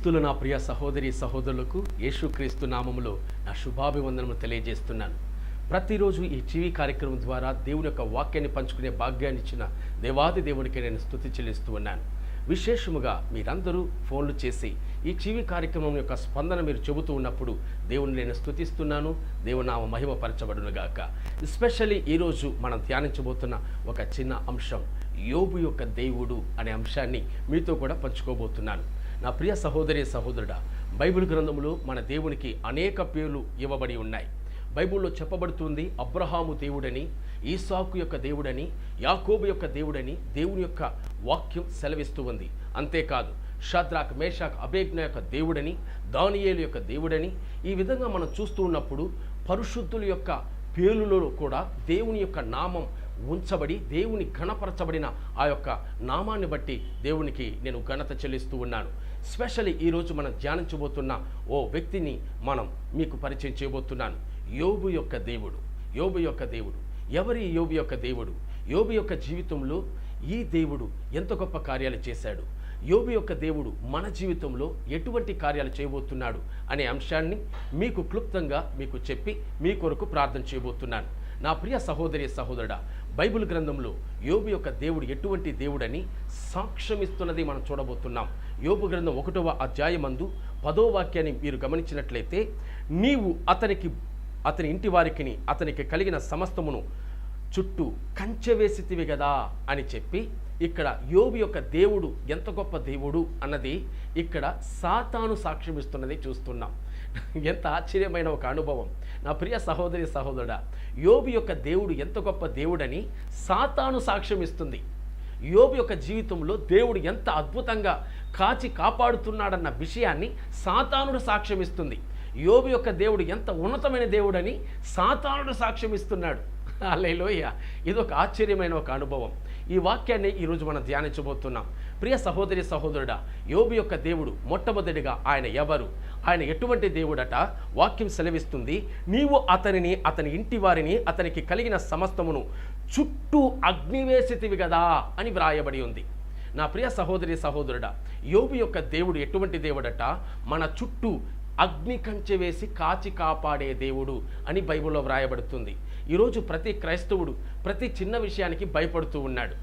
క్రీస్తులు నా ప్రియ సహోదరి సహోదరులకు యేసుక్రీస్తు నామములో నా శుభాభివందనము తెలియజేస్తున్నాను. ప్రతిరోజు ఈ టీవీ కార్యక్రమం ద్వారా దేవుని యొక్క వాక్యాన్ని పంచుకునే భాగ్యాన్ని ఇచ్చిన దేవాది దేవునికి నేను స్తుతి చెల్లిస్తూ ఉన్నాను. విశేషముగా మీరందరూ ఫోన్లు చేసి ఈ టీవీ కార్యక్రమం యొక్క స్పందన మీరు చెబుతూ ఉన్నప్పుడు దేవుని నేను స్తుతిస్తున్నాను. దేవుని నామ మహిమపరచబడునుగాక. ఎస్పెషల్లీ ఈరోజు మనం ధ్యానించబోతున్న ఒక చిన్న అంశం, యోబు యొక్క దేవుడు అనే అంశాన్ని మీతో కూడా పంచుకోబోతున్నాను. నా ప్రియ సహోదరి సహోదరుడా, బైబిల్ గ్రంథంలో మన దేవునికి అనేక పేర్లు ఇవ్వబడి ఉన్నాయి. బైబిల్లో చెప్పబడుతుంది అబ్రహాము దేవుడని, ఈసాకు యొక్క దేవుడని, యాకోబు యొక్క దేవుడని దేవుని యొక్క వాక్యం సెలవిస్తూ ఉంది. అంతేకాదు షద్రాక్ మేషాక్ అబేద్నెగో యొక్క దేవుడని, దానియేలు యొక్క దేవుడని, ఈ విధంగా మనం చూస్తూ ఉన్నప్పుడు పరిశుద్ధుల యొక్క పేర్లలో కూడా దేవుని యొక్క నామం ఉంచబడి దేవుని ఘనపరచబడిన ఆ యొక్క నామాన్ని బట్టి దేవునికి నేను ఘనత చెల్లిస్తూ ఉన్నాను. స్పెషల్లీ ఈరోజు మనం ధ్యానించబోతున్న ఓ వ్యక్తిని మనం మీకు పరిచయం చేయబోతున్నాను. యోబు యొక్క దేవుడు. యోబు యొక్క దేవుడు ఎవరి? యోబు యొక్క దేవుడు. యోబు యొక్క జీవితంలో ఈ దేవుడు ఎంత గొప్ప కార్యాలు చేశాడు, యోబు యొక్క దేవుడు మన జీవితంలో ఎటువంటి కార్యాలు చేయబోతున్నాడు అనే అంశాన్ని మీకు క్లుప్తంగా మీకు చెప్పి మీ కొరకు ప్రార్థన చేయబోతున్నాను. నా ప్రియ సహోదరి సహోదరుడా, బైబిల్ గ్రంథంలో యోబు యొక్క దేవుడు ఎటువంటి దేవుడని సాక్ష్యమిస్తున్నది మనం చూడబోతున్నాం. యోబు గ్రంథం 1వ అధ్యాయమందు 10వ వాక్యాన్ని మీరు గమనించినట్లయితే, నీవు అతని ఇంటి వారికి అతనికి కలిగిన సమస్తమును చుట్టూ కంచె వేసితివి కదా అని చెప్పి ఇక్కడ యోబు యొక్క దేవుడు ఎంత గొప్ప దేవుడు అన్నది ఇక్కడ సాతాను సాక్ష్యమిస్తున్నది చూస్తున్నాం. ఎంత ఆశ్చర్యమైన ఒక అనుభవం. నా ప్రియ సహోదరి సహోదరుడా, యోబు యొక్క దేవుడు ఎంత గొప్ప దేవుడని సాతాను సాక్ష్యం ఇస్తుంది. యోబు యొక్క జీవితంలో దేవుడు ఎంత అద్భుతంగా కాచి కాపాడుతున్నాడన్న విషయాన్ని సాతానుడు సాక్ష్యం ఇస్తుంది. యోబు యొక్క దేవుడు ఎంత ఉన్నతమైన దేవుడని సాతానుడు సాక్ష్యం ఇస్తున్నాడు. హల్లెలూయా! ఇదొక ఆశ్చర్యమైన ఒక అనుభవం. ఈ వాక్యాన్ని ఈరోజు మనం ధ్యానించబోతున్నాం. ప్రియ సహోదరి సహోదరుడా, యోబు యొక్క దేవుడు మొట్టమొదటిగా ఆయన ఎవరు, ఆయన ఎటువంటి దేవుడట వాక్యం సెలవిస్తుంది. నీవు అతని ఇంటి వారిని అతనికి కలిగిన సమస్తమును చుట్టూ అగ్నివేసితివి కదా అని వ్రాయబడి ఉంది. నా ప్రియ సహోదరి సహోదరుడా, యోబు యొక్క దేవుడు ఎటువంటి దేవుడట, మన చుట్టూ అగ్ని కంచె వేసి కాచి కాపాడే దేవుడు అని బైబిల్లో వ్రాయబడుతుంది. ఈరోజు ప్రతి క్రైస్తవుడు ప్రతి చిన్న విషయానికి భయపడుతూ ఉన్నాడు.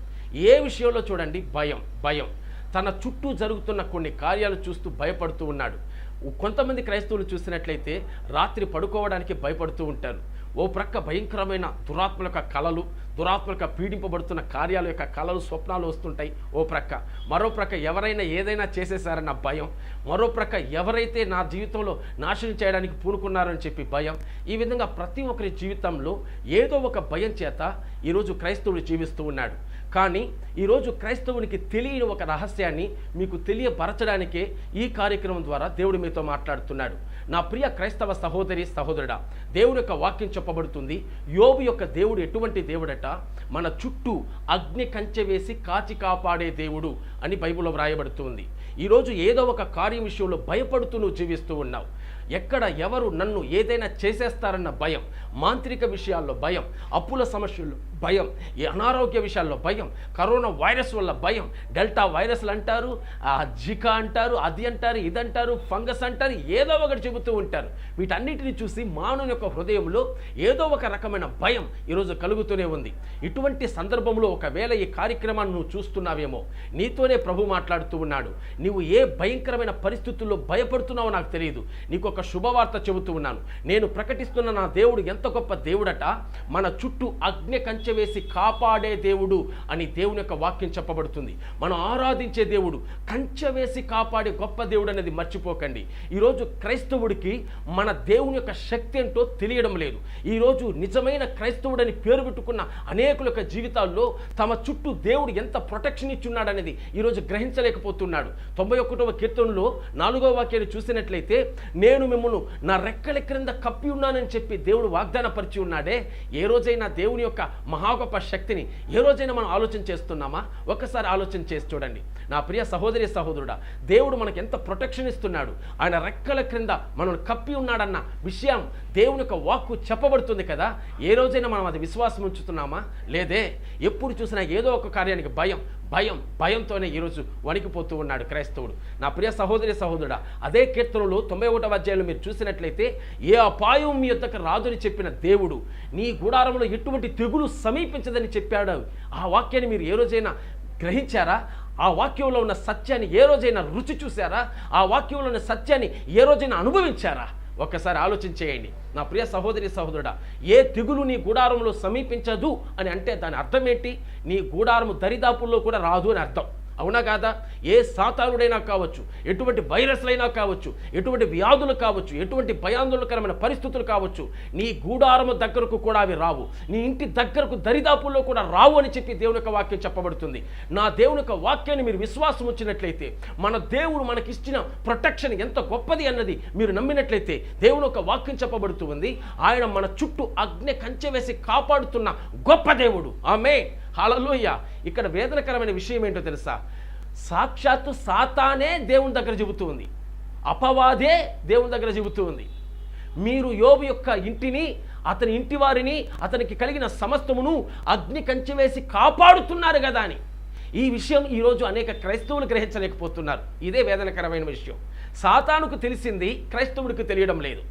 ఏ విషయంలో చూడండి, భయం. తన చుట్టూ జరుగుతున్న కొన్ని కార్యాలు చూస్తూ భయపడుతూ ఉన్నాడు. కొంతమంది క్రైస్తవులు చూసినట్లయితే రాత్రి పడుకోవడానికి భయపడుతూ ఉంటారు. ఓ ప్రక్క భయంకరమైన దురాత్మల కళలు, దురాత్మక పీడింపబడుతున్న కార్యాల యొక్క కళలు, స్వప్నాలు వస్తుంటాయి ఓ ప్రక్క. మరో ప్రక్క ఎవరైనా ఏదైనా చేసేసారన్న భయం. మరో ప్రక్క ఎవరైతే నా జీవితంలో నాశనం చేయడానికి పూనుకున్నారని చెప్పి భయం. ఈ విధంగా ప్రతి ఒక్కరి జీవితంలో ఏదో ఒక భయం చేత ఈరోజు క్రైస్తవుడు జీవిస్తూ ఉన్నాడు. కానీ ఈరోజు క్రైస్తవునికి తెలియని ఒక రహస్యాన్ని మీకు తెలియపరచడానికే ఈ కార్యక్రమం ద్వారా దేవుడు మీతో మాట్లాడుతున్నాడు. నా ప్రియ క్రైస్తవ సహోదరి సహోదరుడా, దేవుని యొక్క వాక్యం చెప్పబడుతుంది. యోబు యొక్క దేవుడు ఎటువంటి దేవుడట, మన చుట్టూ అగ్ని కంచె వేసి కాచి కాపాడే దేవుడు అని బైబిల్లో వ్రాయబడుతుంది. ఈరోజు ఏదో ఒక కార్యం విషయంలో భయపడుతూ నువ్వు జీవిస్తూ ఉన్నావు. ఎక్కడ ఎవరు నన్ను ఏదైనా చేసేస్తారన్న భయం, మాంత్రిక విషయాల్లో భయం, అప్పుల సమస్యల్లో భయం, ఈ అనారోగ్య విషయాల్లో భయం, కరోనా వైరస్ వల్ల భయం, డెల్టా వైరస్లు అంటారు, జికా అంటారు, అది అంటారు, ఇదంటారు, ఫంగస్ అంటారు, ఏదో ఒకటి చెబుతూ ఉంటారు. వీటన్నిటిని చూసి మానవుని యొక్క హృదయంలో ఏదో ఒక రకమైన భయం ఈరోజు కలుగుతూనే ఉంది. ఇటువంటి సందర్భంలో ఒకవేళ ఈ కార్యక్రమాన్ని నువ్వు చూస్తున్నావేమో, నీతోనే ప్రభు మాట్లాడుతూ ఉన్నాడు. నీవు ఏ భయంకరమైన పరిస్థితుల్లో భయపడుతున్నావో నాకు తెలియదు. నీకు ఒక శుభవార్త చెబుతూ ఉన్నాను. నేను ప్రకటిస్తున్న నా దేవుడు ఎంత గొప్ప దేవుడట, మన చుట్టూ అగ్ని కంచె వేసి కాపాడే దేవుడు అని దేవుని యొక్క వాక్యం చెప్పబడుతుంది. మనం ఆరాధించే దేవుడు కంచె వేసి కాపాడే గొప్ప దేవుడు అనేది మర్చిపోకండి. ఈరోజు క్రైస్తవుడికి మన దేవుని యొక్క శక్తి ఏంటో తెలియడం లేదు. ఈరోజు నిజమైన క్రైస్తవుడని పేరు పెట్టుకున్న అనేకుల యొక్క జీవితాల్లో తమ చుట్టూ దేవుడు ఎంత ప్రొటెక్షన్ ఇచ్చున్నాడు అనేది ఈరోజు గ్రహించలేకపోతున్నాడు. 91వ కీర్తనలో 4వ వాక్యాన్ని చూసినట్లయితే, నేను మిమ్మల్ని నా రెక్కల క్రింద కప్పి ఉన్నానని చెప్పి దేవుడు వాగ్దాన పరిచి ఉన్నాడే. ఏ రోజైనా దేవుని యొక్క మహా గొప్ప శక్తిని ఏ రోజైనా మనం ఆలోచన చేస్తున్నామా? ఒక్కసారి ఆలోచన చేసి చూడండి. నా ప్రియ సహోదరి సహోదరుడా, దేవుడు మనకు ఎంత ప్రొటెక్షన్ ఇస్తున్నాడు. ఆయన రెక్కల క్రింద మనల్ని కప్పి ఉన్నాడన్న విషయం దేవుని యొక్క వాక్కు చెప్పబడుతుంది కదా. ఏ రోజైనా మనం అది విశ్వాసం ఉంచుతున్నామా? లేదే. ఎప్పుడు చూసినా ఏదో ఒక కార్యానికి భయం, భయంతోనే ఈరోజు వణికిపోతూ ఉన్నాడు క్రైస్తవుడు. నా ప్రియ సహోదరి సహోదరుడా, అదే కీర్తనలో 91వ అధ్యాయంలో మీరు చూసినట్లయితే, ఏ అపాయం మీ యొద్దకు రాదని చెప్పిన దేవుడు నీ గుడారంలో ఎటువంటి తెగులు సమీపించదని చెప్పాడు. ఆ వాక్యాన్ని మీరు ఏ రోజైనా గ్రహించారా? ఆ వాక్యంలో ఉన్న సత్యాన్ని ఏ రోజైనా రుచి చూసారా? ఆ వాక్యంలో ఉన్న సత్యాన్ని ఏ రోజైనా అనుభవించారా? ఒక్కసారి ఆలోచించేయండి నా ప్రియ సహోదరి సహోదరుడా. ఏ తెగులు నీ గుడారంలో సమీపించదు అని అంటే దాని అర్థం ఏంటి? నీ గుడారము దరిదాపుల్లో కూడా రాదు అని అర్థం. అవునా కాదా? ఏ సాతానుడైనా కావచ్చు, ఎటువంటి వైరస్లైనా కావచ్చు, ఎటువంటి వ్యాధులు కావచ్చు, ఎటువంటి భయాందోళనకరమైన పరిస్థితులు కావచ్చు, నీ గూడారము దగ్గరకు కూడా అవి రావు. నీ ఇంటి దగ్గరకు దరిదాపుల్లో కూడా రావు అని చెప్పి దేవుని యొక్క వాక్యం చెప్పబడుతుంది. నా దేవుని యొక్క వాక్యాన్ని మీరు విశ్వాసం వచ్చినట్లయితే, మన దేవుడు మనకిచ్చిన ప్రొటెక్షన్ ఎంత గొప్పది అన్నది మీరు నమ్మినట్లయితే, దేవుని యొక్క వాక్యం చెప్పబడుతూ ఉంది. ఆయన మన చుట్టూ అగ్ని కంచె వేసి కాపాడుతున్న గొప్ప దేవుడు. ఆమేన్, హల్లెలూయా. ఇక్కడ వేదనకరమైన విషయం ఏంటో తెలుసా? సాక్షాత్తు సాతానే దేవుని దగ్గర చెబుతూ ఉంది, అపవాదే దేవుని దగ్గర చెబుతూ ఉంది. మీరు యోబు యొక్క ఇంటిని, అతని ఇంటి వారిని, అతనికి కలిగిన సమస్తమును అగ్ని కంచె వేసి కాపాడుతున్నారు కదా అని. ఈ విషయం ఈరోజు అనేక క్రైస్తవులు గ్రహించలేకపోతున్నారు. ఇదే వేదనకరమైన విషయం. సాతానుకు తెలిసింది, క్రైస్తవుడికి తెలియడం లేదు.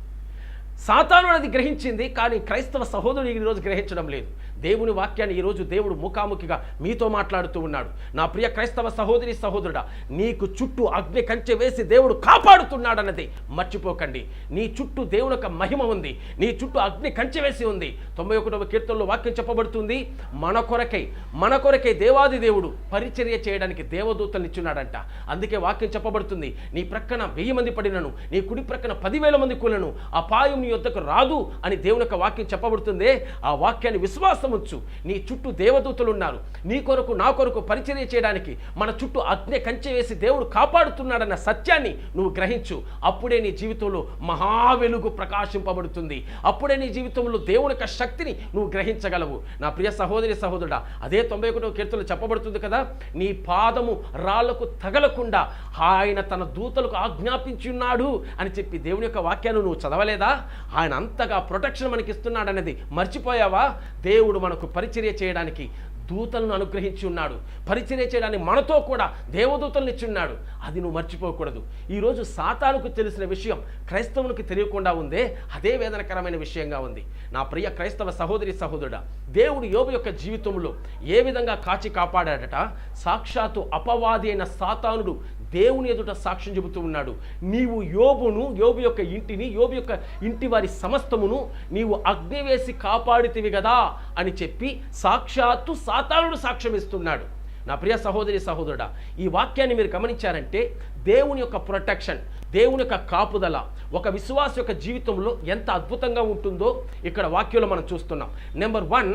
సాతాను అది గ్రహించింది, కానీ క్రైస్తవ సహోదరుడు ఈరోజు గ్రహించడం లేదు. దేవుని వాక్యాన్ని ఈరోజు దేవుడు ముఖాముఖిగా మీతో మాట్లాడుతూ ఉన్నాడు. నా ప్రియ క్రైస్తవ సహోదరి సహోదరుడా, నీకు చుట్టూ అగ్ని కంచె వేసి దేవుడు కాపాడుతున్నాడన్నది మర్చిపోకండి. నీ చుట్టూ దేవుని యొక్క మహిమ ఉంది, నీ చుట్టూ అగ్ని కంచె వేసి ఉంది. 91వ కీర్తనలో వాక్యం చెప్పబడుతుంది, మన కొరకై దేవాది దేవుడు పరిచర్య చేయడానికి దేవదూతలను ఇచ్చున్నాడంట. అందుకే వాక్యం చెప్పబడుతుంది, నీ ప్రక్కన 1000 మంది పడినను, నీ కుడి ప్రక్కన 10,000 మంది కూలను, అపాయం నీ యొద్దకు రాదు అని దేవుని యొక్క వాక్యం చెప్పబడుతుంది. ఆ వాక్యాన్ని విశ్వాసం ఉంచు. నీ చుట్టూ దేవదూతలు ఉన్నారు, నీ కొరకు నా కొరకు పరిచర్య చేయడానికి మన చుట్టూ అగ్ని కంచె వేసి దేవుడు కాపాడుతున్నాడన్న సత్యాన్ని నువ్వు గ్రహించు. అప్పుడే నీ జీవితంలో మహా వెలుగు ప్రకాశింపబడుతుంది. అప్పుడే నీ జీవితంలో దేవుని యొక్క శక్తిని నువ్వు గ్రహించగలవు. నా ప్రియ సహోదరి సహోదరుడా, అదే 91వ కీర్తనలో చెప్పబడుతుంది కదా, నీ పాదము రాళ్లకు తగలకుండా ఆయన తన దూతలకు ఆజ్ఞాపించి ఉన్నాడు అని చెప్పి దేవుని యొక్క వాక్యాన్ని నువ్వు చదవలేదా? ఆయన అంతగా ప్రొటెక్షన్ మనకి ఇస్తున్నాడనేది మర్చిపోయావా? దేవుడు మనకు పరిచర్య చేయడానికి దూతలను అనుగ్రహించి ఉన్నాడు. పరిచర్య చేయడానికి మనతో కూడా దేవదూతలను ఇచ్చి ఉన్నాడు. అది నువ్వు మర్చిపోకూడదు. ఈరోజు సాతానుకు తెలిసిన విషయం క్రైస్తవునికి తెలియకుండా ఉందే, అదే వేదనకరమైన విషయంగా ఉంది. నా ప్రియ క్రైస్తవ సహోదరి సహోదరుడా, దేవుడు యోబు యొక్క జీవితంలో ఏ విధంగా కాచి కాపాడాడట? సాక్షాత్తు అపవాది అయిన సాతానుడు దేవుని ఎదుట సాక్ష్యం చెబుతూ ఉన్నాడు. నీవు యోబు యొక్క ఇంటిని, యోబు యొక్క ఇంటి వారి సమస్తమును నీవు అగ్ని వేసి కాపాడితివి కదా అని చెప్పి సాక్షాత్తు సాతానుడు సాక్ష్యం ఇస్తున్నాడు. నా ప్రియ సహోదరి సహోదరుడా, ఈ వాక్యాన్ని మీరు గమనించారంటే దేవుని యొక్క ప్రొటెక్షన్, దేవుని యొక్క కాపుదల ఒక విశ్వాస యొక్క జీవితంలో ఎంత అద్భుతంగా ఉంటుందో ఇక్కడ వాక్యంలో మనం చూస్తున్నాం. నెంబర్ 1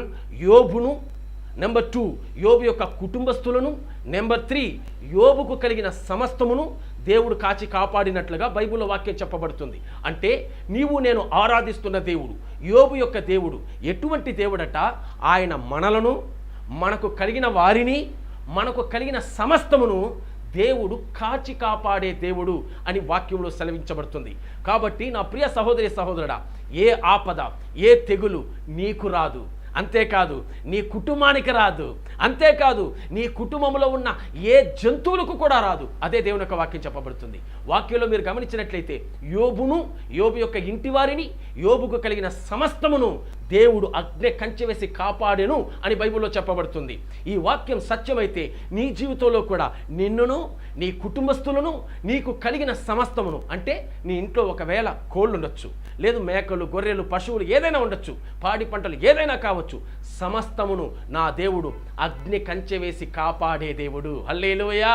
యోబును, నెంబర్ 2 యోబు యొక్క కుటుంబస్తులను, నెంబర్ 3 యోబుకు కలిగిన సమస్తమును దేవుడు కాచి కాపాడినట్లుగా బైబిల్లో వాక్యం చెప్పబడుతుంది. అంటే నీవు నేను ఆరాధిస్తున్న దేవుడు, యోబు యొక్క దేవుడు ఎటువంటి దేవుడట? ఆయన మనలను, మనకు కలిగిన వారిని, మనకు కలిగిన సమస్తమును దేవుడు కాచి కాపాడే దేవుడు అని వాక్యంలో సెలవించబడుతుంది. కాబట్టి నా ప్రియ సహోదరి సహోదరుడా, ఏ ఆపద, ఏ తెగులు నీకు రాదు, అంతేకాదు నీ కుటుంబానికి రాదు, అంతేకాదు నీ కుటుంబంలో ఉన్న ఏ జంతువులకు కూడా రాదు. అదే దేవుని యొక్క వాక్యం చెప్పబడుతుంది. వాక్యంలో మీరు గమనించినట్లయితే యోబు యొక్క ఇంటి వారిని, యోబుకు కలిగిన సమస్తమును దేవుడు అగ్ని కంచె వేసి కాపాడెను అని బైబిల్లో చెప్పబడుతుంది. ఈ వాక్యం సత్యమైతే నీ జీవితంలో కూడా నిన్నును, నీ కుటుంబస్తులను, నీకు కలిగిన సమస్తమును, అంటే నీ ఇంట్లో ఒకవేళ కోళ్ళు ఉండొచ్చు, లేదు మేకలు, గొర్రెలు, పశువులు ఏదైనా ఉండొచ్చు, పాడి పంటలు ఏదైనా కావచ్చు, సమస్తమును నా దేవుడు అగ్ని కంచె వేసి కాపాడే దేవుడు. హల్లెలూయా.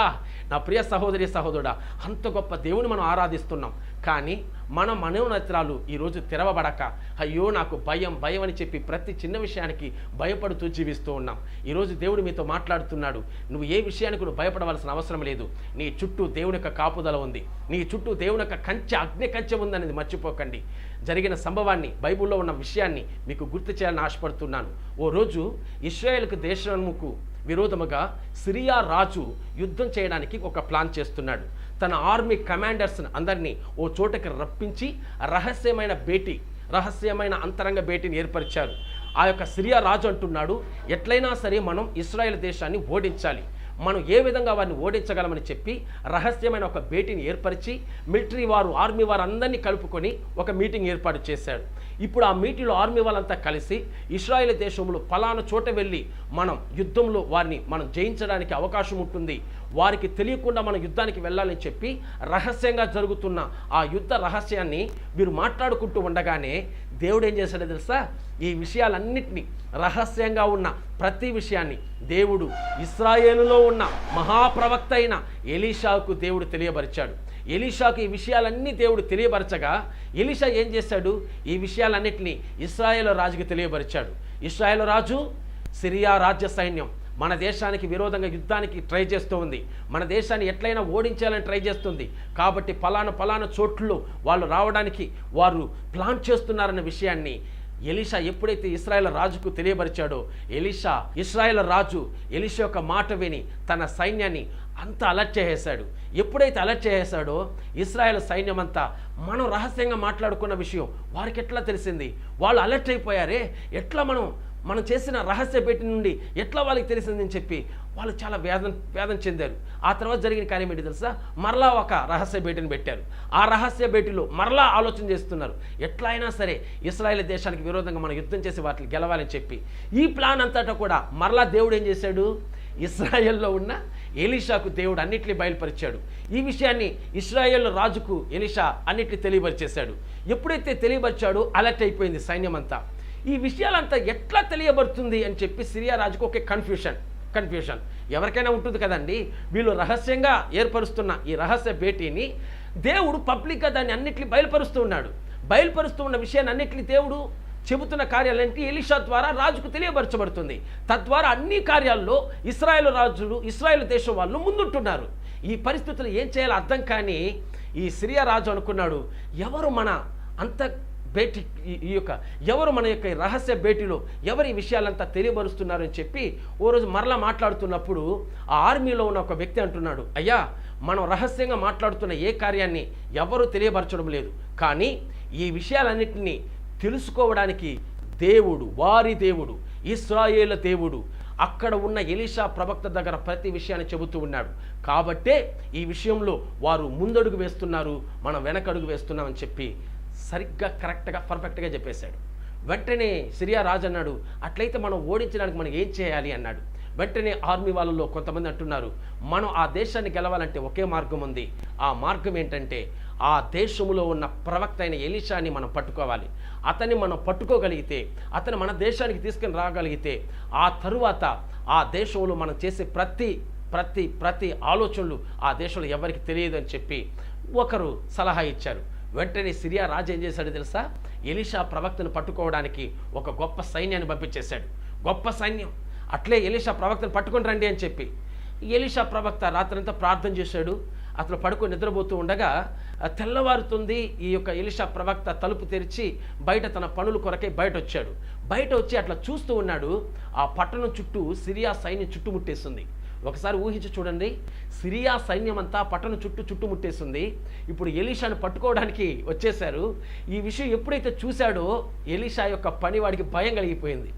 నా ప్రియ సహోదరి సహోదరుడా, అంత గొప్ప దేవుని మనం ఆరాధిస్తున్నాం. కానీ మన మనోనేత్రాలు ఈరోజు తెరవబడక, అయ్యో నాకు భయం అని చెప్పి ప్రతి చిన్న విషయానికి భయపడుతూ జీవిస్తూ ఉన్నాం. ఈరోజు దేవుడు మీతో మాట్లాడుతున్నాడు. నువ్వు ఏ విషయానికి నువ్వు భయపడవలసిన అవసరం లేదు. నీ చుట్టూ దేవుని యొక్క కాపుదల ఉంది, నీ చుట్టూ దేవుని యొక్క కంచె, అగ్ని కంచె ఉందనేది మర్చిపోకండి. జరిగిన సంభవాన్ని, బైబిల్లో ఉన్న విషయాన్ని మీకు గుర్తు చేయాలని ఆశపడుతున్నాను. ఓ రోజు ఇశ్రాయేలుకు దేశముకు విరోధముగా సిరియా రాజు యుద్ధం చేయడానికి ఒక ప్లాన్ చేస్తున్నాడు. తన ఆర్మీ కమాండర్స్ అందరినీ ఓ చోటకి రప్పించి రహస్యమైన అంతరంగ భేటీని ఏర్పరిచారు. ఆ యొక్క సిరియా రాజు అంటున్నాడు, ఎట్లయినా సరే మనం ఇశ్రాయేల్ దేశాన్ని ఓడించాలి, మనం ఏ విధంగా వారిని ఓడించగలమని చెప్పి రహస్యమైన ఒక భేటీని ఏర్పరిచి మిలిటరీ వారు, ఆర్మీ వారు అందరినీ కలుపుకొని ఒక మీటింగ్ ఏర్పాటు చేశాడు. ఇప్పుడు ఆ మీటింగ్లో ఆర్మీ వాళ్ళంతా కలిసి ఇశ్రాయేలు దేశంలో పలానా చోట వెళ్ళి మనం యుద్ధంలో వారిని మనం జయించడానికి అవకాశం ఉంటుంది, వారికి తెలియకుండా మనం యుద్ధానికి వెళ్ళాలని చెప్పి రహస్యంగా జరుగుతున్న ఆ యుద్ధ రహస్యాన్ని వీరు మాట్లాడుకుంటూ ఉండగానే దేవుడు ఏం చేశాడో తెలుసా? ఈ విషయాలన్నింటినీ, రహస్యంగా ఉన్న ప్రతి విషయాన్ని దేవుడు ఇశ్రాయేలులో ఉన్న మహాప్రవక్త అయిన ఎలీషాకు దేవుడు తెలియపరిచాడు. ఎలీషాకు ఈ విషయాలన్నీ దేవుడు తెలియపరచగా ఎలీషా ఏం చేశాడు? ఈ విషయాలన్నింటినీ ఇశ్రాయేలు రాజుకి తెలియపరిచాడు. ఇశ్రాయేలు రాజు సిరియా రాజ్య సైన్యం మన దేశానికి విరోధంగా యుద్ధానికి ట్రై చేస్తూ ఉంది, మన దేశాన్ని ఎట్లయినా ఓడించాలని ట్రై చేస్తుంది, కాబట్టి పలానా చోట్లలో వాళ్ళు రావడానికి వారు ప్లాన్ చేస్తున్నారన్న విషయాన్ని ఎలీషా ఎప్పుడైతే ఇశ్రాయేలు రాజుకు తెలియపరిచాడో, ఇశ్రాయేలు రాజు ఎలీషా యొక్క మాట విని తన సైన్యాన్ని అంతా అలర్ట్ చేసేశాడు. ఎప్పుడైతే అలర్ట్ చేసేశాడో ఇశ్రాయేలు సైన్యం అంతా మనం రహస్యంగా మాట్లాడుకున్న విషయం వారికి ఎట్లా తెలిసింది? వాళ్ళు అలర్ట్ అయిపోయారే, ఎట్లా మనం చేసిన రహస్య భేటీ నుండి ఎట్లా వాళ్ళకి తెలిసిందని చెప్పి వాళ్ళు చాలా వేదన చెందారు. ఆ తర్వాత జరిగిన కార్యం ఏంటి తెలుసా? మరలా ఒక రహస్య భేటీని పెట్టారు. ఆ రహస్య భేటీలో మరలా ఆలోచన చేస్తున్నారు, ఎట్లా అయినా సరే ఇశ్రాయేల్ దేశానికి విరోధంగా మనం యుద్ధం చేసి వాటిని గెలవాలని చెప్పి. ఈ ప్లాన్ అంతటా కూడా మరలా దేవుడు ఏం చేశాడు? ఇశ్రాయేల్లో ఉన్న ఎలీషాకు దేవుడు అన్నిటినీ బయలుపరిచాడు. ఈ విషయాన్ని ఇశ్రాయేలు రాజుకు ఎలీషా అన్నిటినీ తెలియపరిచేశాడు. ఎప్పుడైతే తెలియపరిచాడో అలర్ట్ అయిపోయింది సైన్యం అంతా. ఈ విషయాలంతా ఎట్లా తెలియబడుతుంది అని చెప్పి సిరియా రాజుకు ఒకే కన్ఫ్యూషన్ ఎవరికైనా ఉంటుంది కదండి. వీళ్ళు రహస్యంగా ఏర్పరుస్తున్న ఈ రహస్య భేటీని దేవుడు పబ్లిక్గా దాన్ని అన్నిటిని బయలుపరుస్తూ ఉన్నాడు. బయలుపరుస్తూ ఉన్న విషయాన్ని అన్నిటిని దేవుడు చెబుతున్న కార్యాలంటే ఎలీషా ద్వారా రాజుకు తెలియపరచబడుతుంది. తద్వారా అన్ని కార్యాల్లో ఇశ్రాయేలు దేశం వాళ్ళు ముందుంటున్నారు. ఈ పరిస్థితులు ఏం చేయాలో అర్థం కాని ఈ సిరియా రాజు అనుకున్నాడు, ఎవరు మన భేటీ ఎవరు మన యొక్క రహస్య భేటీలో ఎవరు ఈ విషయాలంతా తెలియబరుస్తున్నారని చెప్పి ఓ రోజు మరలా మాట్లాడుతున్నప్పుడు ఆ ఆర్మీలో ఉన్న ఒక వ్యక్తి అంటున్నాడు, అయ్యా, మనం రహస్యంగా మాట్లాడుతున్న ఏ కార్యాన్ని ఎవరు తెలియపరచడం లేదు, కానీ ఈ విషయాలన్నింటినీ తెలుసుకోవడానికి వారి దేవుడు ఇశ్రాయేలు దేవుడు అక్కడ ఉన్న ఎలీషా ప్రవక్త దగ్గర ప్రతి విషయాన్ని చెబుతూ ఉన్నాడు. కాబట్టే ఈ విషయంలో వారు ముందడుగు వేస్తున్నారు, మనం వెనకడుగు వేస్తున్నామని చెప్పి సరిగ్గా కరెక్ట్గా పర్ఫెక్ట్గా చెప్పేశాడు. వెంటనే సిరియా రాజు అన్నాడు, అట్లయితే మనం ఓడించడానికి మనం ఏం చేయాలి అన్నాడు. వెంటనే ఆర్మీ వాళ్ళలో కొంతమంది అంటున్నారు, మనం ఆ దేశాన్ని గెలవాలంటే ఒకే మార్గం ఉంది. ఆ మార్గం ఏంటంటే ఆ దేశంలో ఉన్న ప్రవక్త అయిన ఎలీషాని మనం పట్టుకోవాలి. అతన్ని మనం పట్టుకోగలిగితే, అతను మన దేశానికి తీసుకుని రాగలిగితే, ఆ తరువాత ఆ దేశంలో మనం చేసే ప్రతి ఆలోచనలు ఆ దేశంలో ఎవరికి తెలియదు అని చెప్పి ఒకరు సలహా ఇచ్చారు. వెంటనే సిరియా రాజు ఏం చేశాడో తెలుసా? ఎలీషా ప్రవక్తను పట్టుకోవడానికి ఒక గొప్ప సైన్యాన్ని పంపించేశాడు. గొప్ప సైన్యం అట్లే ఎలీషా ప్రవక్తను పట్టుకొని రండి అని చెప్పి. ఎలీషా ప్రవక్త రాత్రంతా ప్రార్థన చేశాడు. అతను పడుకొని నిద్రపోతూ ఉండగా తెల్లవారుతుంది. ఈ యొక్క ఎలీషా ప్రవక్త తలుపు తెరిచి బయట తన పనుల కొరకై బయట వచ్చి అట్లా చూస్తూ ఉన్నాడు. ఆ పట్టణం చుట్టూ సిరియా సైన్యం చుట్టుముట్టేస్తుంది. ఒకసారి ఊహించి చూడండి, సిరియా సైన్యం అంతా పట్టణం చుట్టుముట్టేస్తుంది. ఇప్పుడు ఎలీషాను పట్టుకోవడానికి వచ్చేశారు. ఈ విషయం ఎప్పుడైతే చూశాడో ఎలీషా యొక్క పనివాడికి భయం కలిగిపోయింది.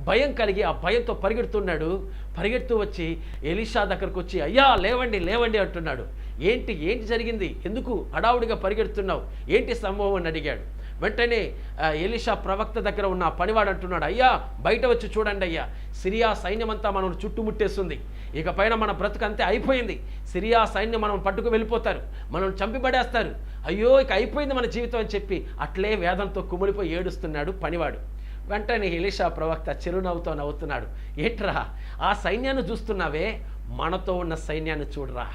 భయం కలిగి ఆ భయంతో పరిగెడుతూ వచ్చి ఎలీషా దగ్గరకు వచ్చి, అయ్యా లేవండి అంటున్నాడు. ఏంటి జరిగింది? ఎందుకు హడావుడిగా పరిగెడుతున్నావు? ఏంటి సంభవం అని అడిగాడు. వెంటనే ఎలీషా ప్రవక్త దగ్గర ఉన్న పనివాడు అంటున్నాడు, అయ్యా, బయట వచ్చి చూడండి అయ్యా, సిరియా సైన్యం అంతా మనం చుట్టుముట్టేస్తుంది. ఇక పైన మన బ్రతుకు అంతే అయిపోయింది. సిరియా సైన్యం మనం పట్టుకు వెళ్ళిపోతారు, మనం చంపిపడేస్తారు. అయ్యో, ఇక అయిపోయింది మన జీవితం అని చెప్పి అట్లే వేదంతో కుమిలిపోయి ఏడుస్తున్నాడు పనివాడు. వెంటనే ఎలీషా ప్రవక్త చిరునవ్వుతో నవ్వుతున్నాడు. ఏంట్రా, ఆ సైన్యాన్ని చూస్తున్నావే, మనతో ఉన్న సైన్యాన్ని చూడరా.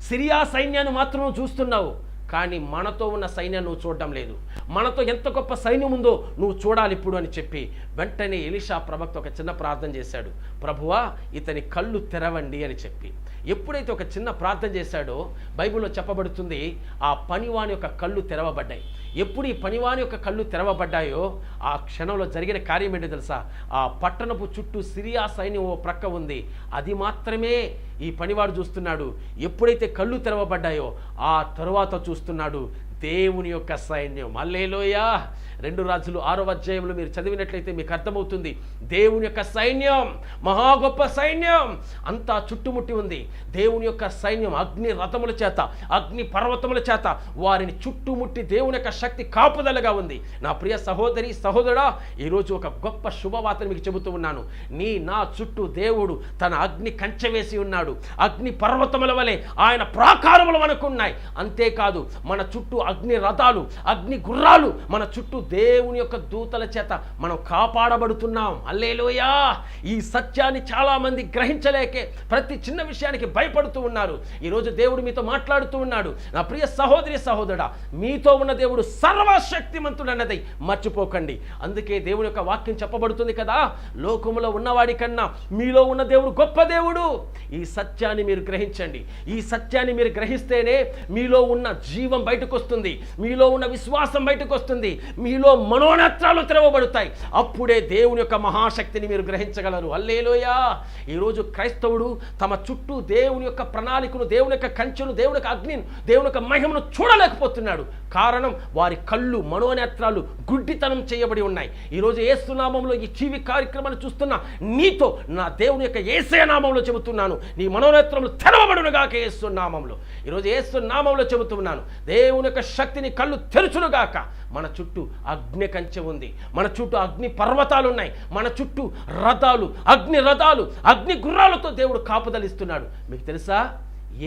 సిరియా సైన్యాన్ని మాత్రం చూస్తున్నావు, కానీ మనతో ఉన్న సైన్యాన్ని నువ్వు చూడడం లేదు. మనతో ఎంత గొప్ప సైన్యం ఉందో నువ్వు చూడాలి ఇప్పుడు అని చెప్పి వెంటనే ఎలీషా ప్రవక్త ఒక చిన్న ప్రార్థన చేశాడు. ప్రభువా, ఇతని కళ్ళు తెరవండి అని చెప్పి. ఎప్పుడైతే ఒక చిన్న ప్రార్థన చేశాడో బైబిల్లో చెప్పబడుతుంది, ఆ పనివాని యొక్క కళ్ళు తెరవబడ్డాయి. ఎప్పుడు ఈ పనివాని యొక్క కళ్ళు తెరవబడ్డాయో ఆ క్షణంలో జరిగిన కార్యం ఏంటో తెలుసా? ఆ పట్టణపు చుట్టూ సిరియా సైన్యం ఓ ప్రక్క ఉంది, అది మాత్రమే ఈ పనివాడు చూస్తున్నాడు. ఎప్పుడైతే కళ్ళు తెరవబడ్డాయో ఆ తరువాత చూస్తున్నాడు, దేవుని యొక్క సైన్యం. హల్లెలూయా. 2 రాజులు 6వ అధ్యాయంలో మీరు చదివినట్లయితే మీకు అర్థమవుతుంది. దేవుని యొక్క సైన్యం, మహా గొప్ప సైన్యం అంతా చుట్టుముట్టి ఉంది. దేవుని యొక్క సైన్యం అగ్ని రథముల చేత, అగ్ని పర్వతముల చేత వారిని చుట్టుముట్టి దేవుని యొక్క శక్తి కాపుదలగా ఉంది. నా ప్రియ సహోదరి సహోదరా, ఈరోజు ఒక గొప్ప శుభవార్తను మీకు చెబుతూ ఉన్నాను. నా చుట్టూ దేవుడు తన అగ్ని కంచె వేసి ఉన్నాడు. అగ్ని పర్వతముల వలె ఆయన ప్రాకారములు మనకున్నాయి. అంతేకాదు మన చుట్టూ అగ్ని రథాలు, అగ్ని గుర్రాలు, మన చుట్టూ దేవుని యొక్క దూతల చేత మనం కాపాడబడుతున్నాం. హల్లెలూయా. ఈ సత్యాన్ని చాలా మంది గ్రహించలేకే ప్రతి చిన్న విషయానికి భయపడుతూ ఉన్నారు. ఈరోజు దేవుడు మీతో మాట్లాడుతూ ఉన్నాడు. నా ప్రియ సహోదరి సహోదరుడా, మీతో ఉన్న దేవుడు సర్వశక్తిమంతుడు అన్నది మర్చిపోకండి. అందుకే దేవుని యొక్క వాక్యం చెప్పబడుతుంది కదా, లోకములో ఉన్నవాడి కన్నా మీలో ఉన్న దేవుడు గొప్ప దేవుడు. ఈ సత్యాన్ని మీరు గ్రహించండి. ఈ సత్యాన్ని మీరు గ్రహిస్తేనే మీలో ఉన్న జీవం బయటకు వస్తుంది, మీలో ఉన్న విశ్వాసం బయటకు వస్తుంది, మీలో మనోనేత్రాలు తెరవబడతాయి. అప్పుడే దేవుని యొక్క మహాశక్తిని మీరు గ్రహించగలరు. హల్లెలూయా. ఈరోజు క్రైస్తవుడు తమ చుట్టూ దేవుని యొక్క ప్రణాళికను, దేవుని యొక్క కంచెను, దేవుని యొక్క అగ్నిని, దేవుని యొక్క మహిమను చూడలేకపోతున్నాడు. కారణం వారి కళ్ళు, మనోనేత్రాలు గుడ్డితనం చేయబడి ఉన్నాయి. ఈరోజు యేసు నామములో ఈ టీవీ కార్యక్రమాన్ని చూస్తున్న నీతో నా దేవుని యొక్క యేసయ్య నామములో చెబుతున్నాను, నీ మనోనేత్రములు తెరవబడునుగాక యేసు నామములో. ఈరోజు యేసు నామములో చెబుతున్నాను, దేవుని యొక్క శక్తిని కళ్ళు తెరుచునుగాక. మన చుట్టూ అగ్ని కంచె ఉంది, మన చుట్టూ అగ్ని పర్వతాలు ఉన్నాయి, మన చుట్టూ రథాలు, అగ్ని రథాలు, అగ్ని గుర్రాలతో దేవుడు కాపుదలిస్తున్నాడు. మీకు తెలుసా,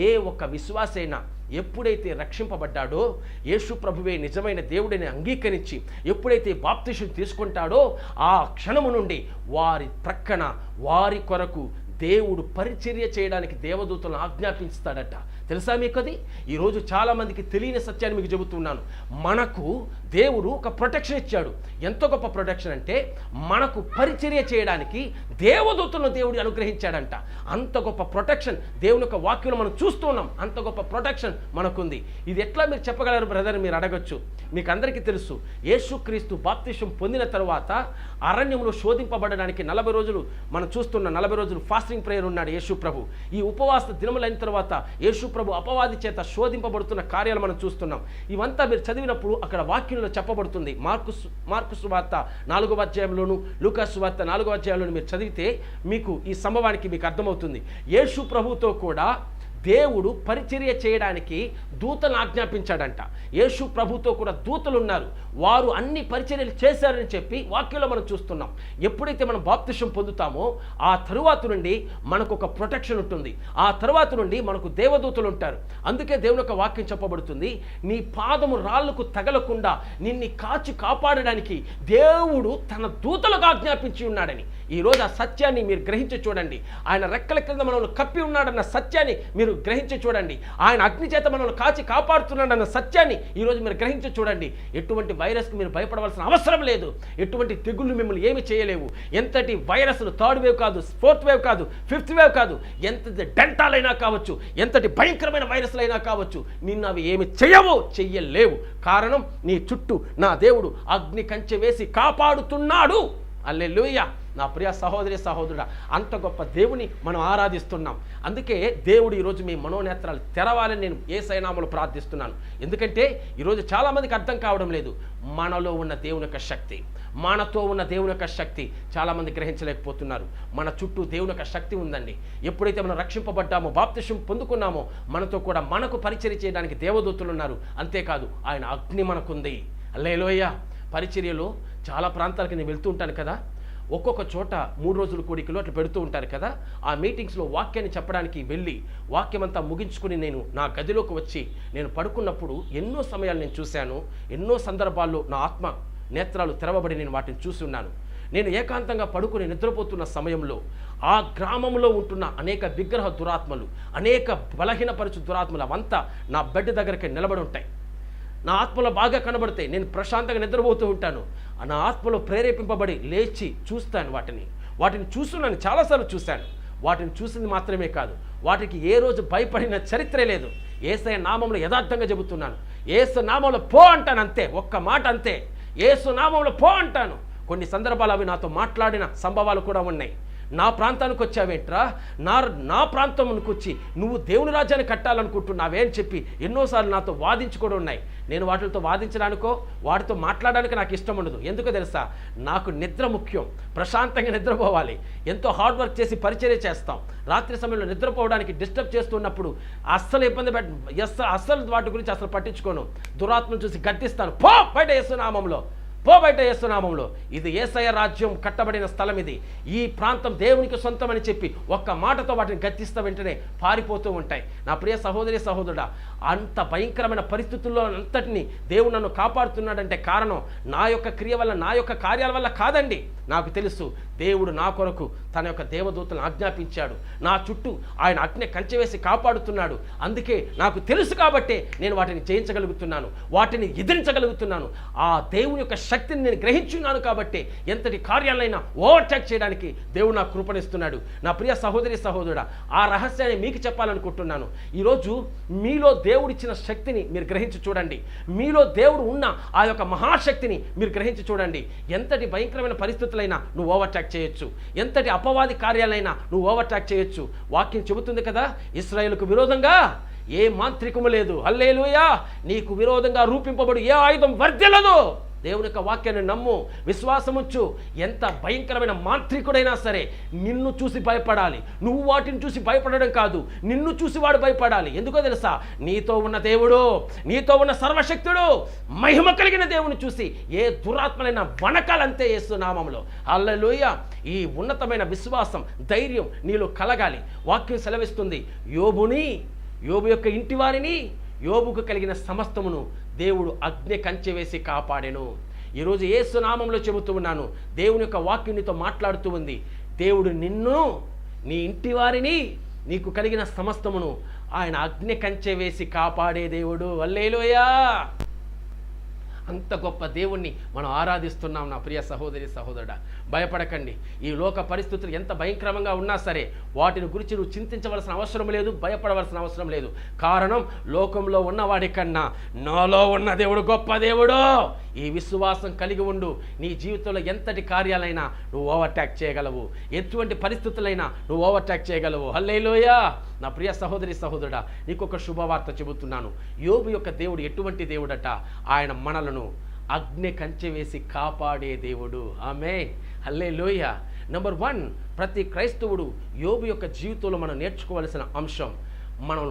ఏ ఒక్క విశ్వాసైనా ఎప్పుడైతే రక్షింపబడ్డాడో, యేసు ప్రభువే నిజమైన దేవుడిని అంగీకరించి ఎప్పుడైతే బాప్తిసం తీసుకుంటాడో, ఆ క్షణము నుండి వారి ప్రక్కన వారి కొరకు దేవుడు పరిచర్య చేయడానికి దేవదూతలను ఆజ్ఞాపించుతాడట. తెలుసా మీకు అది? ఈరోజు చాలామందికి తెలియని సత్యాన్ని మీకు చెబుతున్నాను. మనకు దేవుడు ఒక ప్రొటెక్షన్ ఇచ్చాడు. ఎంతో గొప్ప ప్రొటెక్షన్ అంటే, మనకు పరిచర్య చేయడానికి దేవదూతలను దేవుడు అనుగ్రహించాడంట. అంత గొప్ప ప్రొటెక్షన్ దేవుని యొక్క వాక్యం మనం చూస్తున్నాం. అంత గొప్ప ప్రొటెక్షన్ మనకుంది. ఇది ఎట్లా మీరు చెప్పగలరు బ్రదర్ మీరు అడగచ్చు. మీకు అందరికీ తెలుసు, యేసుక్రీస్తు బాప్తిసం పొందిన తర్వాత అరణ్యంలో శోధింపబడడానికి 40 రోజులు మనం చూస్తున్న 40 రోజులు ఫాస్టింగ్ ప్రేయర్ ఉన్నాడు యేసు ప్రభు. ఈ ఉపవాస దినములైన తర్వాత యేసు ప్రభు అపవాది చేత శోధింపబడుతున్న కార్యాలు మనం చూస్తున్నాం. ఇవంతా మీరు చదివినప్పుడు అక్కడ వాక్యంలో చెప్పబడుతుంది. మార్కు సువార్త 4వ అధ్యాయంలోను, లూకా సువార్త 4వ అధ్యాయంలోను మీరు చదివితే మీకు ఈ సంభవానికి మీకు అర్థమవుతుంది. యేసు ప్రభుతో కూడా దేవుడు పరిచర్య చేయడానికి దూతలను ఆజ్ఞాపించాడంట. యేసు ప్రభుతో కూడా దూతలు ఉన్నారు, వారు అన్ని పరిచర్యలు చేశారని చెప్పి వాక్యంలో మనం చూస్తున్నాం. ఎప్పుడైతే మనం బాప్తిసం పొందుతామో ఆ తరువాత నుండి మనకు ఒక ప్రొటెక్షన్ ఉంటుంది. ఆ తరువాత నుండి మనకు దేవదూతలు ఉంటారు. అందుకే దేవుని యొక్క వాక్యం చెప్పబడుతుంది, నీ పాదము రాళ్లకు తగలకుండా నిన్ను కాచి కాపాడడానికి దేవుడు తన దూతలకు ఆజ్ఞాపించి ఉన్నాడని. ఈరోజు ఆ సత్యాన్ని మీరు గ్రహించి చూడండి. ఆయన రెక్కల కింద మనల్ని కప్పి ఉన్నాడన్న సత్యాన్ని మీరు గ్రహించి చూడండి. ఆయన అగ్ని చేత మనల్ని కాచి కాపాడుతున్నాడన్న సత్యాన్ని ఈరోజు మీరు గ్రహించి చూడండి. ఎటువంటి వైరస్కి మీరు భయపడవలసిన అవసరం లేదు. ఎటువంటి తెగుళ్ళు మిమ్మల్ని ఏమి చేయలేవు. ఎంతటి వైరస్లు 3rd వేవ్ కాదు, 4th వేవ్ కాదు, 5th వేవ్ కాదు, ఎంతటి డెంటాలైనా కావచ్చు, ఎంతటి భయంకరమైన వైరస్లు అయినా కావచ్చు, నిన్ను అవి ఏమి చెయ్యలేవు. కారణం, నీ చుట్టూ నా దేవుడు అగ్ని కంచె వేసి కాపాడుతున్నాడు. హల్లెలూయా. నా ప్రియ సహోదరి సహోదరుడా, అంత గొప్ప దేవుని మనం ఆరాధిస్తున్నాం. అందుకే దేవుడు ఈరోజు మీ మనోనేత్రాలు తెరవాలని నేను యేసయ్య నామములో ప్రార్థిస్తున్నాను. ఎందుకంటే ఈరోజు చాలామందికి అర్థం కావడం లేదు. మనలో ఉన్న దేవుని యొక్క శక్తి, మనతో ఉన్న దేవుని యొక్క శక్తి చాలామంది గ్రహించలేకపోతున్నారు. మన చుట్టూ దేవుని యొక్క శక్తి ఉందండి. ఎప్పుడైతే మనం రక్షింపబడ్డామో, బాప్తిసం పొందుకున్నామో, మనతో కూడా మనకు పరిచర్య చేయడానికి దేవదూతలు ఉన్నారు. అంతేకాదు ఆయన అగ్ని మనకుంది. హల్లెలూయా. పరిచర్యలో చాలా ప్రాంతాలకు నేను వెళ్తూ ఉంటాను కదా, ఒక్కొక్క చోట 3 రోజుల కూడికలు అట్లా పెడుతూ ఉంటారు కదా. ఆ మీటింగ్స్లో వాక్యాన్ని చెప్పడానికి వెళ్ళి వాక్యం అంతా ముగించుకుని నేను నా గదిలోకి వచ్చి నేను పడుకున్నప్పుడు ఎన్నో సమయాలు నేను చూశాను. ఎన్నో సందర్భాల్లో నా ఆత్మ నేత్రాలు తెరవబడి నేను వాటిని చూసి ఉన్నాను. నేను ఏకాంతంగా పడుకుని నిద్రపోతున్న సమయంలో ఆ గ్రామంలో ఉంటున్న అనేక విగ్రహ దురాత్మలు, అనేక బలహీనపరచు దురాత్మలు అవంతా నా బెడ్ దగ్గరికి నిలబడి ఉంటాయి. నా ఆత్మలో బాగా కనబడితే నేను ప్రశాంతంగా నిద్రపోతూ ఉంటాను. నా ఆత్మలో ప్రేరేపింపబడి లేచి చూస్తాను. వాటిని చూస్తున్నాను, చాలాసార్లు చూశాను. వాటిని చూసింది మాత్రమే కాదు, వాటికి ఏ రోజు భయపడిన చరిత్రే లేదు. యేసయ్య నామంలో యథార్థంగా చెబుతున్నాను. యేసు నామంలో పో అంటాను, అంతే. ఒక్క మాట అంతే. యేసు నామంలో పో అంటాను. కొన్ని సందర్భాలు అవి నాతో మాట్లాడిన సంభవాలు కూడా ఉన్నాయి. నా ప్రాంతానికి వచ్చావేంట్రా, నా ప్రాంతంకి వచ్చి నువ్వు దేవుని రాజ్యాన్ని కట్టాలనుకుంటున్నావే అని చెప్పి ఎన్నోసార్లు నాతో వాదించుకోవడం ఉన్నాయి. నేను వాటితో వాదించడానికో వాటితో మాట్లాడడానికి నాకు ఇష్టం ఉండదు. ఎందుకో తెలుసా, నాకు నిద్ర ముఖ్యం. ప్రశాంతంగా నిద్రపోవాలి. ఎంతో హార్డ్ వర్క్ చేసి పరిచర్య చేస్తాం. రాత్రి సమయంలో నిద్రపోవడానికి డిస్టర్బ్ చేస్తున్నప్పుడు అస్సలు ఇబ్బంది అస్సలు వాటి గురించి అసలు పట్టించుకోను. దురాత్మను చూసి గద్దిస్తాను, పో బయట యేసు నామములో, పో బయట యేసు నామములో. ఇది యేసయ్య రాజ్యం కట్టబడిన స్థలం, ఇది ఈ ప్రాంతం దేవునికి సొంతం అని చెప్పి ఒక్క మాటతో వాటిని గద్దిస్తా వెంటనే పారిపోతూ ఉంటాయి. నా ప్రియ సహోదరి సహోదరుడా, అంత భయంకరమైన పరిస్థితుల్లో అంతటిని దేవుడు నన్ను కాపాడుతున్నాడంటే కారణం నా యొక్క క్రియ వల్ల, నా యొక్క కార్యాల వల్ల కాదండి. నాకు తెలుసు దేవుడు నా కొరకు తన యొక్క దేవదూతలను ఆజ్ఞాపించాడు. నా చుట్టూ ఆయన అగ్ని కంచె వేసి కాపాడుతున్నాడు. అందుకే నాకు తెలుసు కాబట్టే నేను వాటిని జయించగలుగుతున్నాను, వాటిని ఎదిరించగలుగుతున్నాను. ఆ దేవుని యొక్క శక్తిని నేను గ్రహించున్నాను కాబట్టి ఎంతటి కార్యాలైనా ఓవర్టేక్ చేయడానికి దేవుడు నాకు కృపణిస్తున్నాడు. నా ప్రియ సహోదరి సహోదరుడా, ఆ రహస్యాన్ని మీకు చెప్పాలనుకుంటున్నాను. ఈరోజు మీలో దేవుడిచ్చిన శక్తిని మీరు గ్రహించి చూడండి. మీలో దేవుడు ఉన్న ఆ యొక్క మహాశక్తిని మీరు గ్రహించి చూడండి. ఎంతటి భయంకరమైన పరిస్థితులైనా నువ్వు ఓవర్టేక్ చేయొచ్చు, ఎంతటి అపవాది కార్యాలైనా నువ్వు ఓవర్టేక్ చేయొచ్చు. వాక్యం చెబుతుంది కదా, ఇశ్రాయేలుకు విరోధంగా ఏ మాంత్రికము లేదు. హల్లెలూయా. నీకు విరోధంగా రూపింపబడి ఏ ఆయుధం వర్ధిల్లదు. దేవుని యొక్క వాక్యాన్ని నమ్ము, విశ్వాసముచ్చు. ఎంత భయంకరమైన మాంత్రికుడైనా సరే నిన్ను చూసి భయపడాలి. నువ్వు వాటిని చూసి భయపడడం కాదు, నిన్ను చూసి వాడు భయపడాలి. ఎందుకో తెలుసా, నీతో ఉన్న దేవుడు, నీతో ఉన్న సర్వశక్తుడు, మహిమ కలిగిన దేవుని చూసి ఏ దురాత్మలైన వణకాలంతే యేసు నామములో. హల్లెలూయా. ఈ ఉన్నతమైన విశ్వాసం, ధైర్యం నీలో కలగాలి. వాక్యం సెలవిస్తుంది, యోబు యొక్క ఇంటి వారిని, యోబుకు కలిగిన సమస్తమును దేవుడు అగ్ని కంచె వేసి కాపాడెను. ఈరోజు యేసు నామంలో చెబుతూ ఉన్నాను, దేవుని యొక్క వాక్యం నీతో మాట్లాడుతూ ఉంది. దేవుడు నిన్ను, నీ ఇంటి వారిని, నీకు కలిగిన సమస్తమును ఆయన అగ్ని కంచె వేసి కాపాడే దేవుడు. హల్లెలూయా. అంత గొప్ప దేవుణ్ణి మనం ఆరాధిస్తున్నాం. నా ప్రియ సహోదరి సహోదరుడా, భయపడకండి. ఈ లోక పరిస్థితులు ఎంత భయంకరంగా ఉన్నా సరే వాటిని గురించి నువ్వు చింతించవలసిన అవసరం లేదు, భయపడవలసిన అవసరం లేదు. కారణం, లోకంలో ఉన్నవాడి కన్నా నాలో ఉన్న దేవుడు గొప్ప దేవుడు. ఈ విశ్వాసం కలిగి ఉండు. నీ జీవితంలో ఎంతటి కార్యాలైనా నువ్వు ఓవర్టేక్ చేయగలవు, ఎటువంటి పరిస్థితులైనా నువ్వు ఓవర్టేక్ చేయగలవు. హల్లెలూయా. నా ప్రియ సహోదరి సహోదరుడా, నీకు ఒక శుభవార్త చెబుతున్నాను. యోబు యొక్క దేవుడు ఎటువంటి దేవుడట, ఆయన మనలను అగ్ని కంచె వేసి కాపాడే దేవుడు. ఆమేన్. హల్లెలూయా. నెంబర్ 1, ప్రతి క్రైస్తవుడు యోబు యొక్క జీవితంలో మనం నేర్చుకోవాల్సిన అంశం, మనం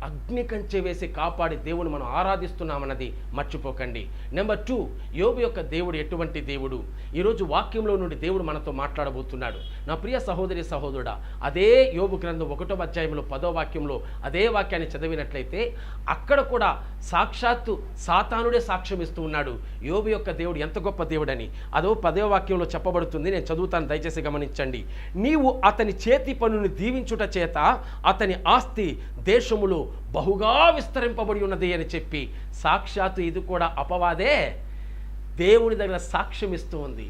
అగ్ని కంచె వేసి కాపాడే దేవుని మనం ఆరాధిస్తున్నామన్నది మర్చిపోకండి. నెంబర్ 2, యోబు యొక్క దేవుడు ఎటువంటి దేవుడు. ఈరోజు వాక్యంలో నుండి దేవుడు మనతో మాట్లాడబోతున్నాడు. నా ప్రియ సహోదరి సహోదరుడా, అదే యోబు గ్రంథం 1వ అధ్యాయంలో 10వ వాక్యంలో అదే వాక్యాన్ని చదివినట్లయితే అక్కడ కూడా సాక్షాత్తు సాతానుడే సాక్ష్యం ఇస్తూ ఉన్నాడు యోబు యొక్క దేవుడు ఎంత గొప్ప దేవుడని. అదో 10వ వాక్యంలో చెప్పబడుతుంది. నేను చదువుతాను, దయచేసి గమనించండి. నీవు అతని చేతి పనుని దీవించుట చేత అతని ఆస్తి దేశములో బహుగా విస్తరింపబడి ఉన్నది అని చెప్పి సాక్షాత్తు ఇది కూడా అపవాదే దేవుని దగ్గర సాక్ష్యం ఇస్తూ ఉంది.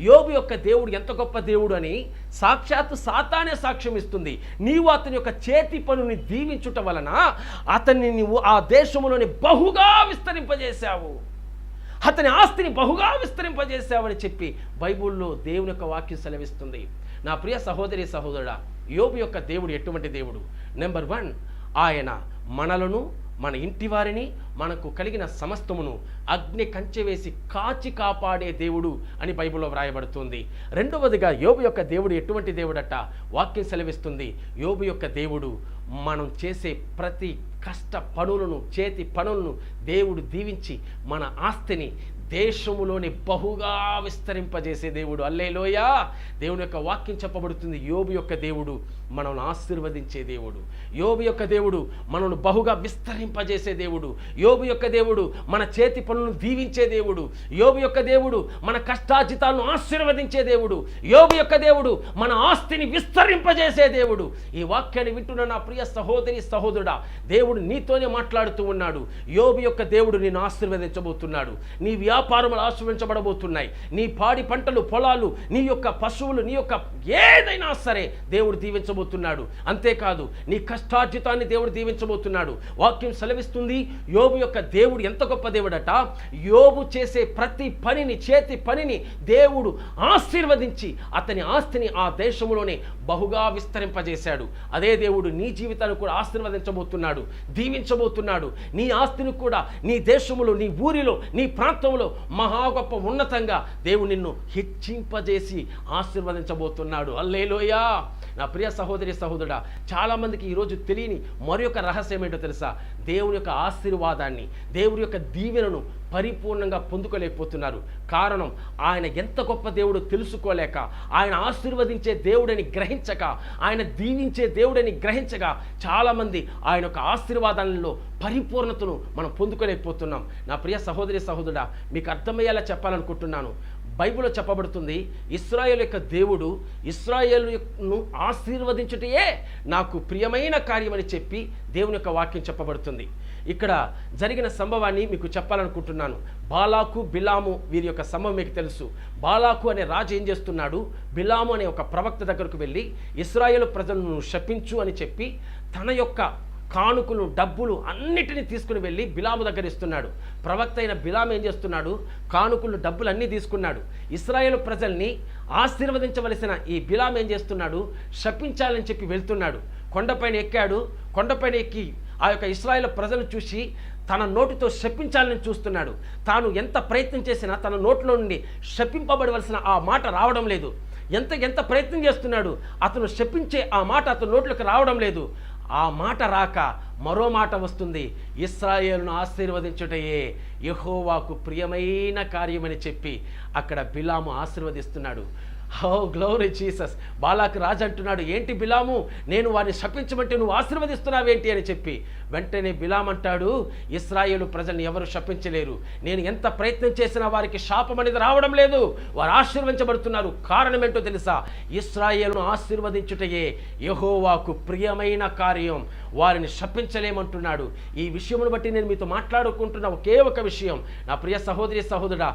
యోబు యొక్క దేవుడు ఎంత గొప్ప దేవుడు అని సాక్షాత్తు సాతానే సాక్ష్యం ఇస్తుంది. నీవు అతని యొక్క చేతి పనుని దీవించుట వలన అతన్ని నీవు ఆ దేశములోని బహుగా విస్తరింపజేశావు, అతని ఆస్తిని బహుగా విస్తరింపజేశావని చెప్పి బైబిల్లో దేవుని యొక్క వాక్యం సెలవిస్తుంది. నా ప్రియ సహోదరి సహోదరుడా, యోబు యొక్క దేవుడు ఎటువంటి దేవుడు. నెంబర్ 1, ఆయన మనలను, మన ఇంటి వారిని, మనకు కలిగిన సమస్తమును అగ్ని కంచె వేసి కాచి కాపాడే దేవుడు అని బైబిల్లో వ్రాయబడుతుంది. రెండవదిగా యోబు యొక్క దేవుడు ఎటువంటి దేవుడట, వాక్యం సెలవిస్తుంది. యోబు యొక్క దేవుడు మనం చేసే ప్రతి కష్ట పనులను, చేతి పనులను దేవుడు దీవించి మన ఆస్తిని దేశములోని బహుగా విస్తరింపజేసే దేవుడు. హల్లెలూయా. దేవుని యొక్క వాక్యం చెప్పబడుతుంది, యోబు యొక్క దేవుడు మనల్ని ఆశీర్వదించే దేవుడు. యోబు యొక్క దేవుడు మనల్ని బహుగా విస్తరింపజేసే దేవుడు. యోబు యొక్క దేవుడు మన చేతి పనులను దీవించే దేవుడు. యోబు యొక్క దేవుడు మన కష్టార్జితాలను ఆశీర్వదించే దేవుడు. యోబు యొక్క దేవుడు మన ఆస్తిని విస్తరింపజేసే దేవుడు. ఈ వాక్యాన్ని వింటున్న నా ప్రియ సహోదరి సహోదరుడా, దేవుడు నీతోనే మాట్లాడుతూ ఉన్నాడు. యోబు యొక్క దేవుడు నిన్ను ఆశీర్వదించబోతున్నాడు. నీ వ్యాపారములు ఆశీర్వదించబడబోతున్నాయి. నీ పాడి పంటలు, పొలాలు, నీ యొక్క పశువులు, నీ యొక్క ఏదైనా సరే దేవుడు దీవించబోతున్నాడు. అంతేకాదు నీ కష్టార్జితాన్ని దేవుడు దీవించబోతున్నాడు. వాక్యం సెలవిస్తుంది, యోబు యొక్క దేవుడు ఎంత గొప్ప దేవుడట. యోబు చేసే ప్రతి పనిని, చేతి పనిని దేవుడు ఆశీర్వదించి అతని ఆస్తిని ఆ దేశంలోనే బహుగా విస్తరింపజేశాడు. అదే దేవుడు నీ జీవితాన్ని కూడా ఆశీర్వదించబోతున్నాడు, దీవించబోతున్నాడు. నీ ఆస్తిని కూడా నీ దేశంలో, నీ ఊరిలో, నీ ప్రాంతంలో మహా గొప్ప ఉన్నతంగా దేవుడు నిన్ను హెచ్చింపజేసి ఆశీర్వదించబోతున్నాడు. హల్లెలూయా. నా ప్రియ సహోదరి సహోదరుడా, చాలామందికి ఈరోజు తెలియని మరి ఒక రహస్యం ఏంటో తెలుసా? దేవుని యొక్క ఆశీర్వాదాన్ని, దేవుని యొక్క దీవెనను పరిపూర్ణంగా పొందుకోలేకపోతున్నారు. కారణం, ఆయన ఎంత గొప్ప దేవుడు తెలుసుకోలేక, ఆయన ఆశీర్వదించే దేవుడని గ్రహించక, ఆయన దీవించే దేవుడని గ్రహించగా చాలామంది ఆయన యొక్క ఆశీర్వాదాలలో పరిపూర్ణతను మనం పొందుకోలేకపోతున్నాం. నా ప్రియ సహోదరి సహోదరుడా, మీకు అర్థమయ్యేలా చెప్పాలనుకుంటున్నాను. బైబిల్లో చెప్పబడుతుంది, ఇశ్రాయేలు యొక్క దేవుడు ఇశ్రాయేలును ఆశీర్వదించుటయే నాకు ప్రియమైన కార్యమని చెప్పి దేవుని యొక్క వాక్యం చెప్పబడుతుంది. ఇక్కడ జరిగిన సంభవాన్ని మీకు చెప్పాలనుకుంటున్నాను. బాలాకు, బిలాము వీరి యొక్క సంభవం మీకు తెలుసు. బాలాకు అనే రాజు ఏం చేస్తున్నాడు? బిలాము అనే ఒక ప్రవక్త దగ్గరకు వెళ్ళి ఇశ్రాయేలు ప్రజలను శపించు అని చెప్పి తన యొక్క కానుకలు, డబ్బులు అన్నిటినీ తీసుకుని వెళ్ళి బిలాము దగ్గర ఇస్తున్నాడు. ప్రవక్త అయిన బిలాము ఏం చేస్తున్నాడు? కానుకలు, డబ్బులు అన్నీ తీసుకున్నాడు. ఇశ్రాయేలు ప్రజల్ని ఆశీర్వదించవలసిన ఈ బిలాము ఏం చేస్తున్నాడు? శపించాలని చెప్పి వెళ్తున్నాడు. కొండపైన ఎక్కాడు. కొండపైన ఎక్కి ఆ యొక్క ఇశ్రాయేలు ప్రజలు చూసి తన నోటితో శపించాలని చూస్తున్నాడు. తాను ఎంత ప్రయత్నం చేసినా తన నోట్లో నుండి శపింపబడవలసిన ఆ మాట రావడం లేదు. ఎంత ప్రయత్నం చేస్తున్నాడు, అతను శపించే ఆ మాట అతని నోట్లోకి రావడం లేదు. ఆ మాట రాక మరో మాట వస్తుంది, ఇశ్రాయేలును ఆశీర్వదించుటయే యెహోవాకు ప్రియమైన కార్యమని చెప్పి అక్కడ బిలాము ఆశీర్వదిస్తున్నాడు. హో గ్లోరీ జీసస్. బాలాకు రాజు అంటున్నాడు, ఏంటి బిలాము, నేను వారిని శపించమంటే నువ్వు ఆశీర్వదిస్తున్నావేంటి అని చెప్పి. వెంటనే బిలాం అంటాడు, ఇశ్రాయేలు ప్రజల్ని ఎవరు శపించలేరు. నేను ఎంత ప్రయత్నం చేసినా వారికి శాపం అనేది రావడం లేదు, వారు ఆశీర్వదించబడుతున్నారు. కారణం ఏంటో తెలుసా? ఇశ్రాయేలును ఆశీర్వదించుటయే యెహోవాకు ప్రియమైన కార్యం, వారిని శపించలేమంటున్నాడు. ఈ విషయమును బట్టి నేను మీతో మాట్లాడుకుంటున్న ఒకే ఒక విషయం, నా ప్రియ సహోదరి సహోదరుడా,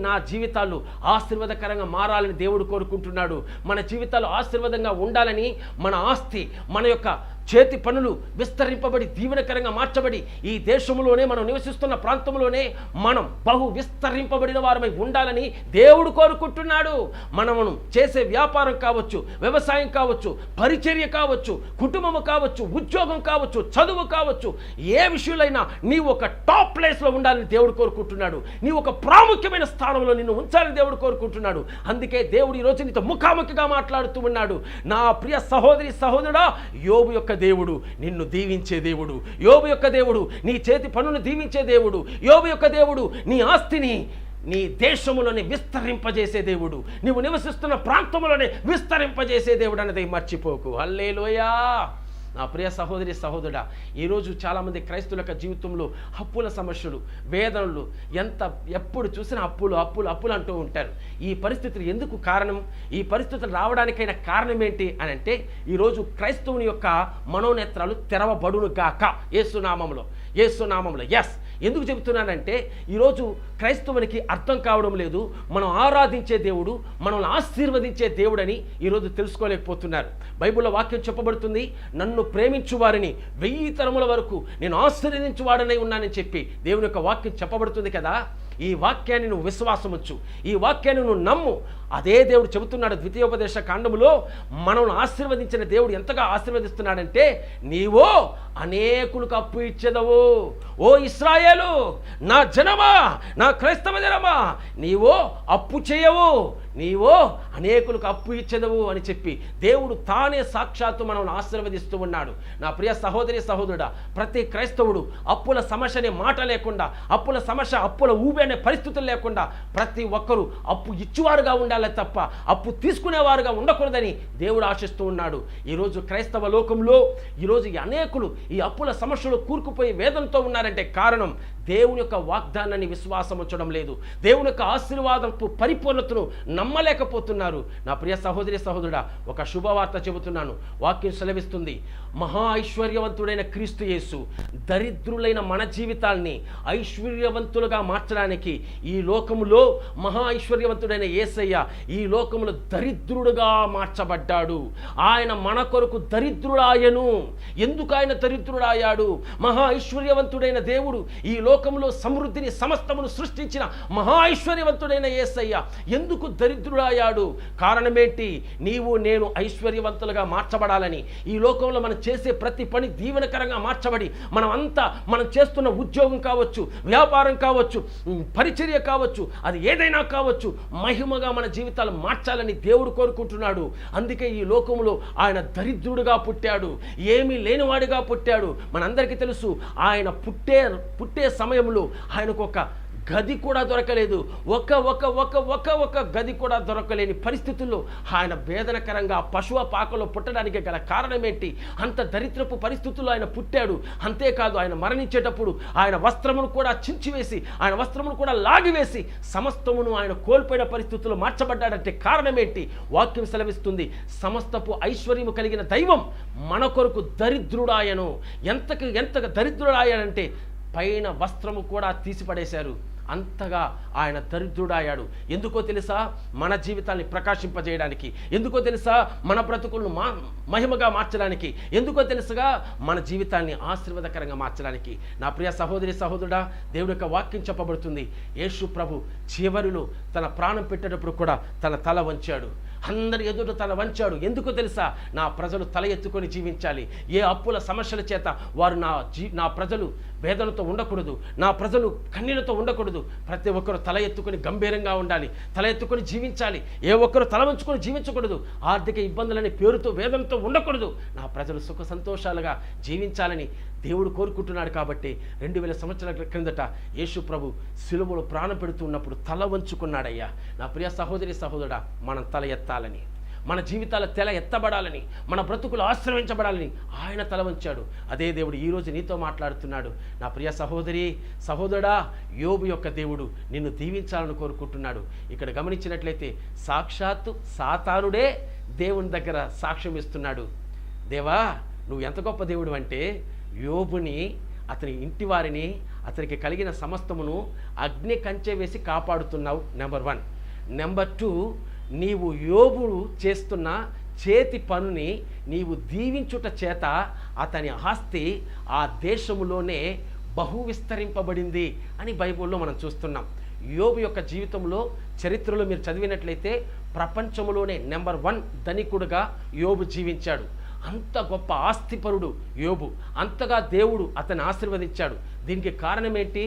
నా జీవితాలు ఆశీర్వాదకరంగా మారాలని దేవుడు కోరుకుంటున్నాడు. మన జీవితాలు ఆశీర్వాదంగా ఉండాలని, మన ఆస్తి, మన యొక్క చేతి పనులు విస్తరింపబడి దీవెనకరంగా మార్చబడి ఈ దేశంలోనే, మనం నివసిస్తున్న ప్రాంతంలోనే మనం బహు విస్తరింపబడిన వారమై ఉండాలని దేవుడు కోరుకుంటున్నాడు. మనము చేసే వ్యాపారం కావచ్చు, వ్యవసాయం కావచ్చు, పరిచర్య కావచ్చు, కుటుంబము కావచ్చు, ఉద్యోగం కావచ్చు, చదువు కావచ్చు, ఏ విషయంలో నీవు ఒక టాప్ ప్లేస్లో ఉండాలని దేవుడు కోరుకుంటున్నాడు. నీవు ఒక ప్రాముఖ్యమైన స్థానంలో నిన్ను ఉంచాలని దేవుడు కోరుకుంటున్నాడు. అందుకే దేవుడు ఈరోజు నీతో ముఖాముఖిగా మాట్లాడుతూ ఉన్నాడు. నా ప్రియ సహోదరి సహోదరుడా, యోబు యొక్క దేవుడు నిన్ను దీవించే దేవుడు. యోబు యొక్క దేవుడు నీ చేతి పనులను దీవించే దేవుడు. యోబు యొక్క దేవుడు నీ ఆస్తిని నీ దేశములోనే విస్తరింపజేసే దేవుడు. నీవు నివసిస్తున్న ప్రాంతంలోనే విస్తరింపజేసే దేవుడు అనేది మర్చిపోకు. హల్లెలూయా. నా ప్రియ సహోదరి సహోదరుడా, ఈరోజు చాలామంది క్రైస్తవుల యొక్క జీవితంలో అప్పుల సమస్యలు, వేదనలు, ఎప్పుడు చూసినా అప్పులు అప్పులు అప్పులు అంటూ ఉంటారు. ఈ పరిస్థితులు ఎందుకు కారణం? ఈ పరిస్థితులు రావడానికైనా కారణం ఏంటి అని అంటే, ఈరోజు క్రైస్తవుని యొక్క మనోనేత్రాలు తెరవబడును గాక యేసునామములో. ఎస్, ఎందుకు చెబుతున్నానంటే, ఈరోజు క్రైస్తవునికి అర్థం కావడం లేదు, మనం ఆరాధించే దేవుడు, మనల్ని ఆశీర్వదించే దేవుడని ఈరోజు తెలుసుకోలేకపోతున్నారు. బైబిల్లో వాక్యం చెప్పబడుతుంది, నన్ను ప్రేమించు వారిని 1000 తరముల వరకు నేను ఆశీర్వదించువాడనై ఉన్నానని చెప్పి దేవుని యొక్క వాక్యం చెప్పబడుతుంది కదా. ఈ వాక్యాన్ని నువ్వు విశ్వాసముచ్చు, ఈ వాక్యాన్ని నువ్వు నమ్ము. అదే దేవుడు చెబుతున్నాడు ద్వితీయోపదేశ కాండములో, మనల్ని ఆశీర్వదించిన దేవుడు ఎంతగా ఆశీర్వదిస్తున్నాడంటే, నీవో అనేకులకు అప్పు ఇచ్చేదవు. ఓ ఇశ్రాయేలు, నా జనమా, నా క్రైస్తవ జనమా, నీవో అప్పు చేయవు, నీవో అనేకులకు అప్పు ఇచ్చేదవు అని చెప్పి దేవుడు తానే సాక్షాత్తు మనల్ని ఆశీర్వదిస్తూ ఉన్నాడు. నా ప్రియ సహోదరి సహోదరుడా, ప్రతి క్రైస్తవుడు అప్పుల సమస్య అనే మాట లేకుండా, అప్పుల సమస్య, అప్పుల ఊబి అనే పరిస్థితులు లేకుండా ప్రతి ఒక్కరూ అప్పు ఇచ్చువారుగా ఉండాలి చేయాలి తప్ప అప్పు తీసుకునేవారుగా ఉండకూడదని దేవుడు ఆశిస్తూ ఉన్నాడు. ఈరోజు క్రైస్తవ లోకంలో ఈరోజు అనేకులు ఈ అప్పుల సమస్యలు కూరుకుపోయి వేదనతో ఉన్నారంటే కారణం దేవుని యొక్క వాగ్దానాన్ని విశ్వాసం ఉంచడం లేదు, దేవుని యొక్క ఆశీర్వాదపు పరిపూర్ణతను నమ్మలేకపోతున్నారు. నా ప్రియ సహోదరి సహోదరుడా, ఒక శుభవార్త చెబుతున్నాను. వాక్యం సెలవిస్తుంది, మహా ఐశ్వర్యవంతుడైన క్రీస్తు యేసు దరిద్రులైన మన జీవితాల్ని ఐశ్వర్యవంతులుగా మార్చడానికి ఈ లోకములో మహా ఐశ్వర్యవంతుడైన యేసయ్య ఈ లోకములో దరిద్రుడుగా మార్చబడ్డాడు. ఆయన మన కొరకు దరిద్రుడాయను. ఎందుకు ఆయన దరిద్రుడాయాడు? మహా ఐశ్వర్యవంతుడైన దేవుడు ఈ లోకంలో సమృద్ధిని సమస్తమును సృష్టించిన మహా ఐశ్వర్యవంతుడైన యేసయ్య ఎందుకు దరిద్రుడాయాడు? కారణమేంటి? నీవు నేను ఐశ్వర్యవంతులుగా మార్చబడాలని, ఈ లోకంలో మనం చేసే ప్రతి పని దీవెనకరంగా మార్చబడి మనం చేస్తున్న ఉద్యోగం కావచ్చు, వ్యాపారం కావచ్చు, పరిచర్య కావచ్చు, అది ఏదైనా కావచ్చు, మహిమగా మన జీవితాలు మార్చాలని దేవుడు కోరుకుంటున్నాడు. అందుకే ఈ లోకంలో ఆయన దరిద్రుడుగా పుట్టాడు, ఏమీ లేనివాడిగా పుట్టాడు. మనందరికీ తెలుసు, ఆయన పుట్టే సమయంలో ఆయనకు ఒక గది కూడా దొరకలేదు. ఒక గది కూడా దొరకలేని పరిస్థితుల్లో ఆయన వేదనకరంగా పశువ పాకలో పుట్టడానికి గల కారణం ఏంటి? అంత దరిద్రపు పరిస్థితుల్లో ఆయన పుట్టాడు. అంతేకాదు, ఆయన మరణించేటప్పుడు ఆయన వస్త్రమును కూడా చించివేసి, ఆయన వస్త్రమును కూడా లాగివేసి సమస్తమును ఆయన కోల్పోయిన పరిస్థితుల్లో మార్చబడ్డాడంటే కారణం ఏంటి? వాక్యం సెలవిస్తుంది, సమస్తపు ఐశ్వర్యము కలిగిన దైవం మన కొరకు దరిద్రుడాయను. ఎంతగా దరిద్రుడాయనంటే పైన వస్త్రము కూడా తీసిపడేశారు. అంతగా ఆయన దరిద్రుడాయాడు. ఎందుకో తెలుసా? మన జీవితాన్ని ప్రకాశింపజేయడానికి. ఎందుకో తెలుసా? మన బ్రతుకులను మహిమగా మార్చడానికి. ఎందుకో తెలుసుగా? మన జీవితాన్ని ఆశీర్వాదకరంగా మార్చడానికి. నా ప్రియ సహోదరి సహోదరుడా, దేవుడి యొక్క వాక్యం చెప్పబడుతుంది, యేసు ప్రభు చివరిలో తన ప్రాణం పెట్టేటప్పుడు కూడా తన తల వంచాడు. అందరి ఎదుట తల వంచాడు. ఎందుకు తెలుసా? నా ప్రజలు తల ఎత్తుకొని జీవించాలి. ఏ అప్పుల సమస్యల చేత వారు నా ప్రజలు వేదనతో ఉండకూడదు, నా ప్రజలు కన్నీళ్లతో ఉండకూడదు. ప్రతి ఒక్కరు తల ఎత్తుకొని గంభీరంగా ఉండాలి, తల ఎత్తుకొని జీవించాలి. ఏ ఒక్కరు తల వంచుకొని జీవించకూడదు. ఆర్థిక ఇబ్బందులని పేరుతో వేదనతో ఉండకూడదు. నా ప్రజలు సుఖ సంతోషాలుగా జీవించాలని దేవుడు కోరుకుంటున్నాడు. కాబట్టి 2000 సంవత్సరాల క్రిందట యేసు ప్రభు శిలువలో ప్రాణం పెడుతున్నప్పుడు తల వంచుకున్నాడయ్యా. నా ప్రియ సహోదరి సహోదరుడా, మనం తల ఎత్తాలని, మన జీవితాల తెల ఎత్తబడాలని, మన బ్రతుకులు ఆశ్రయించబడాలని ఆయన తల వంచాడు. అదే దేవుడు ఈరోజు నీతో మాట్లాడుతున్నాడు. నా ప్రియ సహోదరి సహోదరుడా, యోబు యొక్క దేవుడు నిన్ను దీవించాలని కోరుకుంటున్నాడు. ఇక్కడ గమనించినట్లయితే సాక్షాత్తు సాతానుడే దేవుని దగ్గర సాక్ష్యం ఇస్తున్నాడు. దేవా, నువ్వు ఎంత గొప్ప దేవుడు అంటే యోబుని, అతని ఇంటి వారిని, అతనికి కలిగిన సమస్తమును అగ్ని కంచె వేసి కాపాడుతున్నావు. నెంబర్ 1. నెంబర్ 2, నీవు యోబు చేస్తున్న చేతి పనుని నీవు దీవించుట చేత అతని ఆస్తి ఆ దేశములోనే బహు విస్తరింపబడింది అని బైబిల్లో మనం చూస్తున్నాం. యోబు యొక్క జీవితంలో చరిత్రలో మీరు చదివినట్లయితే ప్రపంచంలోనే నెంబర్ 1 ధనికుడుగా యోబు జీవించాడు. అంత గొప్ప ఆస్తిపరుడు యోబు. అంతగా దేవుడు అతన్ని ఆశీర్వదించాడు. దీనికి కారణం ఏంటి?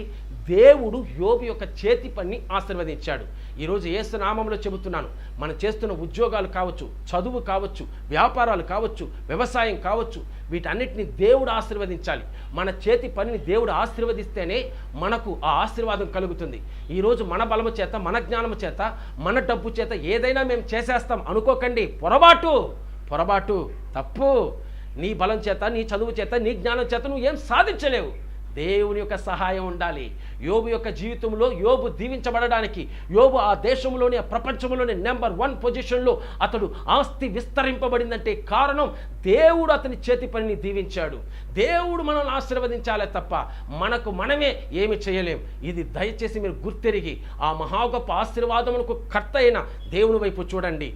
దేవుడు యోబు యొక్క చేతి పని ఆశీర్వదించాడు. ఈరోజు యేసు నామంలో చెబుతున్నాను, మనం చేస్తున్న ఉద్యోగాలు కావచ్చు, చదువు కావచ్చు, వ్యాపారాలు కావచ్చు, వ్యవసాయం కావచ్చు, వీటన్నిటిని దేవుడు ఆశీర్వదించాలి. మన చేతి పనిని దేవుడు ఆశీర్వదిస్తేనే మనకు ఆ ఆశీర్వాదం కలుగుతుంది. ఈరోజు మన బలము చేత, మన జ్ఞానము చేత, మన డబ్బు చేత ఏదైనా మేము చేసేస్తాం అనుకోకండి. పొరపాటు, తప్పు. నీ బలం చేత, నీ చదువు చేత, నీ జ్ఞానం చేత నువ్వు ఏం సాధించలేవు. దేవుని యొక్క సహాయం ఉండాలి. యోబు యొక్క జీవితంలో యోబు దీవించబడడానికి, యోబు ఆ దేశంలోనే, ప్రపంచంలోనే నెంబర్ 1 పొజిషన్లో అతడు ఆస్తి విస్తరింపబడిందంటే కారణం దేవుడు అతని చేతి పనిని దీవించాడు. దేవుడు మనల్ని ఆశీర్వదించాలే తప్ప మనమే ఏమి చేయలేం. ఇది దయచేసి మీరు గుర్తెరిగి ఆ మహా గొప్ప ఆశీర్వాదమునకు కర్త అయిన దేవుని వైపు చూడండి.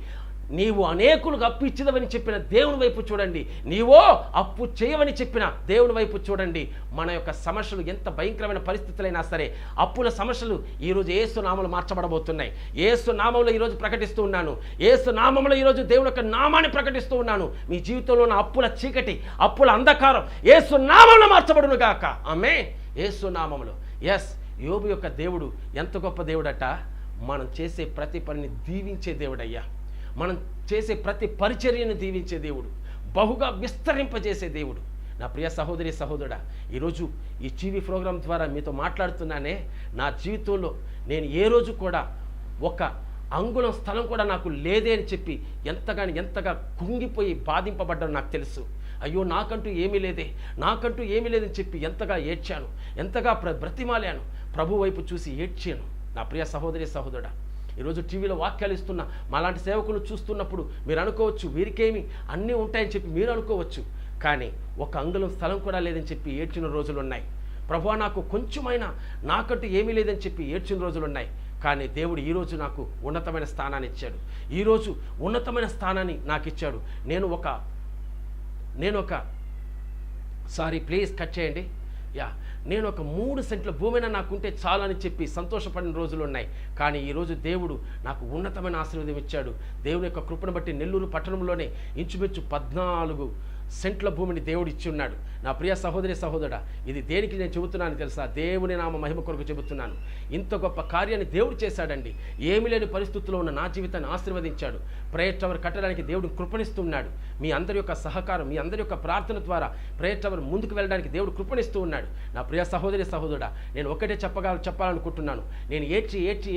నీవు అనేకులకు అప్పు ఇచ్చిదవని చెప్పిన దేవుని వైపు చూడండి. నీవో అప్పు చేయవని చెప్పిన దేవుని వైపు చూడండి. మన యొక్క సమస్యలు ఎంత భయంకరమైన పరిస్థితులైనా సరే, అప్పుల సమస్యలు ఈరోజు యేసు నామములో మార్చబడబోతున్నాయి. యేసు నామములో ఈరోజు ప్రకటిస్తూ ఉన్నాను. యేసు నామములో ఈరోజు దేవుని యొక్క నామాన్ని ప్రకటిస్తూ ఉన్నాను. మీ జీవితంలో ఉన్న అప్పుల చీకటి, అప్పుల అంధకారం యేసు నామములో మార్చబడును గాక. ఆమేన్. యేసు నామములో. ఎస్, యోబు యొక్క దేవుడు ఎంత గొప్ప దేవుడట. మనం చేసే ప్రతి పనిని దీవించే దేవుడయ్యా. మనం చేసే ప్రతి పరిచర్యను దీవించే దేవుడు, బహుగా విస్తరింపజేసే దేవుడు. నా ప్రియ సహోదరి సహోదరుడా, ఈరోజు ఈ టీవీ ప్రోగ్రాం ద్వారా మీతో మాట్లాడుతున్నానే, నా జీవితంలో నేను ఏ రోజు కూడా ఒక అంగుళం స్థలం కూడా నాకు లేదే అని చెప్పి ఎంతగా కుంగిపోయి బాధింపబడ్డాను నాకు తెలుసు. అయ్యో నాకంటూ ఏమీ లేదే, నాకంటూ ఏమీ లేదని చెప్పి ఎంతగా ఏడ్చాను, ఎంతగా బ్రతిమాలాను, ప్రభు వైపు చూసి ఏడ్చాను. నా ప్రియ సహోదరి సహోదరుడా, ఈరోజు టీవీలో వాక్యాలు ఇస్తున్న మాలాంటి సేవకులు చూస్తున్నప్పుడు మీరు అనుకోవచ్చు వీరికేమి అన్నీ ఉంటాయని చెప్పి మీరు అనుకోవచ్చు. కానీ ఒక అంగుళం స్థలం కూడా లేదని చెప్పి ఏడ్చిన రోజులు ఉన్నాయి. ప్రభువా నాకు కొంచెమైనా నాకంటూ ఏమీ లేదని చెప్పి ఏడ్చిన రోజులు ఉన్నాయి. కానీ దేవుడు ఈరోజు నాకు ఉన్నతమైన స్థానాన్ని ఇచ్చాడు. ఈరోజు ఉన్నతమైన స్థానాన్ని నాకు ఇచ్చాడు. నేను ఒక సారీ ప్లీజ్ కట్ చేయండి. నేను ఒక 3 సెంట్ల భూమైనా నాకుంటే చాలని చెప్పి సంతోషపడిన రోజులు ఉన్నాయి. కానీ ఈరోజు దేవుడు నాకు ఉన్నతమైన ఆశీర్వాదం ఇచ్చాడు. దేవుని యొక్క కృపను బట్టి నెల్లూరు పట్టణంలోనే ఇంచుమించు 14 సెంట్ల భూమిని దేవుడు ఇచ్చి ఉన్నాడు. నా ప్రియ సహోదరి సహోదరుడా, ఇది దేనికి నేను చెబుతున్నాను తెలుసా? దేవుని నామ మహిమ కొరకు చెబుతున్నాను. ఇంత గొప్ప కార్యాన్ని దేవుడు చేశాడండి. ఏమీ లేని పరిస్థితుల్లో ఉన్న నా జీవితాన్ని ఆశీర్వదించాడు. ప్రేయర్ టవర్ కట్టడానికి దేవుడు కృపణిస్తున్నాడు. మీ అందరి యొక్క సహకారం, మీ అందరి యొక్క ప్రార్థన ద్వారా ప్రేయర్ టవర్ ముందుకు వెళ్ళడానికి దేవుడు కృపణిస్తూ ఉన్నాడు. నా ప్రియ సహోదరి సహోదరుడా, నేను ఒకటే చెప్పాలనుకుంటున్నాను. నేను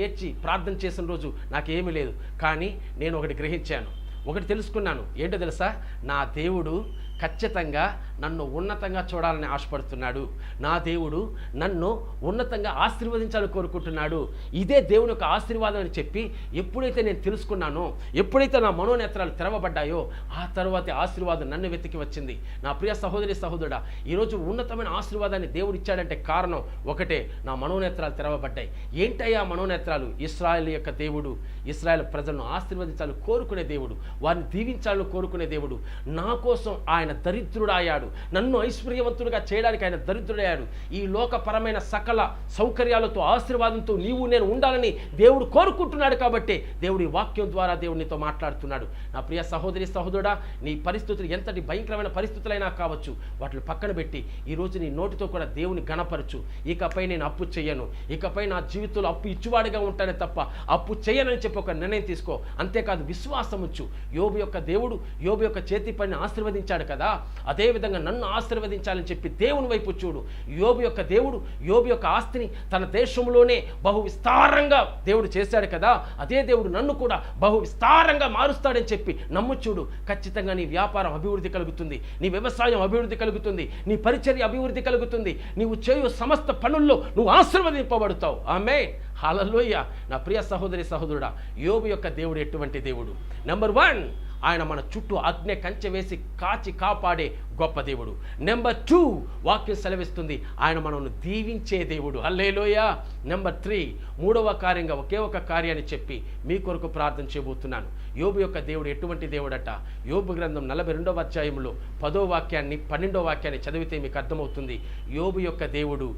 ఏడ్చి ప్రార్థన చేసిన రోజు నాకేమీ లేదు. కానీ నేను ఒకటి గ్రహించాను, ఒకటి తెలుసుకున్నాను. ఏంటో తెలుసా? నా దేవుడు ఖచ్చితంగా నన్ను ఉన్నతంగా చూడాలని ఆశపడుతున్నాడు. నా దేవుడు నన్ను ఉన్నతంగా ఆశీర్వదించాలని కోరుకుంటున్నాడు. ఇదే దేవుని యొక్క ఆశీర్వాదం అని చెప్పి ఎప్పుడైతే నేను తెలుసుకున్నానో, ఎప్పుడైతే నా మనోనేత్రాలు తెరవబడ్డాయో, ఆ తర్వాత ఆశీర్వాదం నన్ను వెతికి వచ్చింది. నా ప్రియ సహోదరి సహోదరుడా, ఈరోజు ఉన్నతమైన ఆశీర్వాదాన్ని దేవుడు ఇచ్చాడంటే కారణం ఒకటే, నా మనోనేత్రాలు తెరవబడ్డాయి. ఏంటయ్యా మనోనేత్రాలు? ఇశ్రాయేలు యొక్క దేవుడు ఇశ్రాయేల్ ప్రజలను ఆశీర్వదించాలని కోరుకునే దేవుడు, వారిని దీవించాలని కోరుకునే దేవుడు. నా కోసం ఆయన దరిద్రుడాయాడు. నన్ను ఐశ్వర్యవంతుడిగా చేయడానికి ఆయన దరిద్రుడయ్యాడు. ఈ లోకపరమైన సకల సౌకర్యాలతో ఆశీర్వాదంతో నీవు నేను ఉండాలని దేవుడు కోరుకుంటున్నాడు. కాబట్టి దేవుడి వాక్యం ద్వారా దేవుడు నీతో మాట్లాడుతున్నాడు. నా ప్రియ సహోదరి సహోదరుడా, నీ పరిస్థితులు ఎంతటి భయంకరమైన పరిస్థితులైనా కావచ్చు, వాటిని పక్కన పెట్టి ఈరోజు నీ నోటితో కూడా దేవుని గణపరచు. ఇకపై నేను అప్పు చేయను, ఇకపై నా జీవితంలో అప్పు ఇచ్చువాడిగా ఉంటానే తప్ప అప్పు చేయనని చెప్పి ఒక నిర్ణయం తీసుకో. అంతేకాదు విశ్వాసం ఉంచు. యోబు యొక్క దేవుడు యోబు యొక్క చేతి పనిని ఆశీర్వదించాడు కదా, అదేవిధంగా నన్ను ఆశీర్వదించాలని చెప్పి దేవుని వైపు చూడు. యోబు యొక్క దేవుడు యోబు యొక్క ఆస్తిని తన దేశంలోనే బహు విస్తారంగా దేవుడు చేశాడు కదా, అదే దేవుడు నన్ను కూడా బహు విస్తారంగా మారుస్తాడని చెప్పి నమ్ము చూడు. ఖచ్చితంగా నీ వ్యాపారం అభివృద్ధి కలుగుతుంది, నీ వ్యవసాయం అభివృద్ధి కలుగుతుంది, నీ పరిచర్య అభివృద్ధి కలుగుతుంది, నీవు చేయు సమస్త పనుల్లో నువ్వు ఆశీర్వదింపబడతావు. ఆమేన్, హల్లెలూయా. నా ప్రియ సహోదరి సహోదరుడా, యోబు యొక్క దేవుడు ఎటువంటి దేవుడు? నెంబర్ 1, ఆయన మన చుట్టూ అగ్ని కంచె వేసి కాచి కాపాడే గొప్ప దేవుడు. నెంబర్ 2, వాక్యం సెలవిస్తుంది ఆయన మనల్ని దీవించే దేవుడు. హల్లెలూయా. నెంబర్ 3, మూడవ కార్యంగా ఒకే ఒక కార్యాన్ని చెప్పి మీ కొరకు ప్రార్థన చేయబోతున్నాను. యోబు యొక్క దేవుడు ఎటువంటి దేవుడట? యోబు గ్రంథం 42వ అధ్యాయంలో 10వ వాక్యాన్ని 12వ వాక్యాన్ని చదివితే మీకు అర్థమవుతుంది. యోబు యొక్క దేవుడు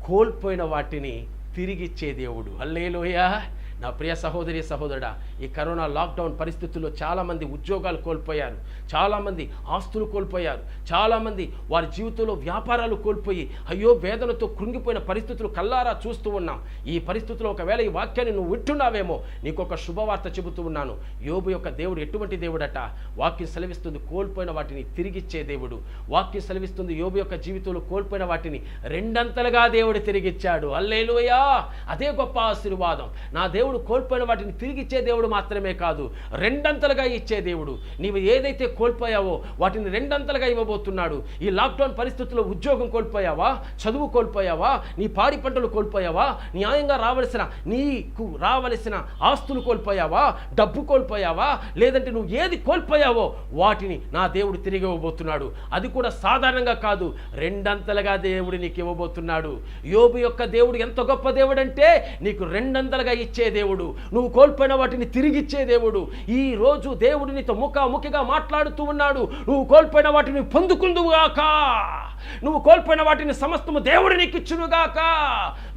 కోల్పోయిన వాటిని తిరిగిచ్చే దేవుడు. హల్లెలూయా. నా ప్రియ సహోదరి సహోదరుడా, ఈ కరోనా లాక్డౌన్ పరిస్థితుల్లో చాలామంది ఉద్యోగాలు కోల్పోయారు, చాలామంది ఆస్తులు కోల్పోయారు, చాలామంది వారి జీవితంలో వ్యాపారాలు కోల్పోయి అయ్యో వేదనతో కృంగిపోయిన పరిస్థితులు కల్లారా చూస్తూ ఉన్నాం. ఈ పరిస్థితుల్లో ఒకవేళ ఈ వాక్యాన్ని నువ్వు వింటున్నావేమో, నీకు ఒక శుభవార్త చెబుతూ ఉన్నాను. యోబు యొక్క దేవుడు ఎటువంటి దేవుడట? వాక్యం సెలవిస్తుంది కోల్పోయిన వాటిని తిరిగిచ్చే దేవుడు. వాక్యం సెలవిస్తుంది యోబు యొక్క జీవితంలో కోల్పోయిన వాటిని రెండంతలుగా దేవుడు తిరిగిచ్చాడు. హల్లెలూయా. అదే గొప్ప ఆశీర్వాదం. నా దేవుడు కోల్పోయిన వాటిని తిరిగిచ్చే దేవుడు మాత్రమే కాదు, రెండంతలుగా ఇచ్చే దేవుడు. నీవు ఏదైతే కోల్పోయావో వాటిని రెండంతలుగా ఇవ్వబోతున్నాడు. ఈ లాక్డౌన్ పరిస్థితుల్లో ఉద్యోగం కోల్పోయావా, చదువు కోల్పోయావా, నీ పాడి పంటలు కోల్పోయావా, నీకు రావలసిన ఆస్తులు కోల్పోయావా, డబ్బు కోల్పోయావా, లేదంటే నువ్వు ఏది కోల్పోయావో వాటిని నా దేవుడు తిరిగి ఇవ్వబోతున్నాడు. అది కూడా సాధారణంగా కాదు, రెండంతలుగా దేవుడు నీకు ఇవ్వబోతున్నాడు. యోబు యొక్క దేవుడు ఎంత గొప్ప దేవుడు అంటే నీకు రెండంతలుగా ఇచ్చే దేవుడు, నువ్వు కోల్పోయిన వాటిని తిరిగిచ్చే దేవుడు. ఈ రోజు దేవుడు నీతో ముఖాముఖిగా మాట్లాడుతూ ఉన్నాడు. నువ్వు కోల్పోయిన వాటిని పొందుకుందువుగాక, నువ్వు కోల్పోయిన వాటిని సమస్తము దేవుడు నీకు ఇచ్చునుగాక.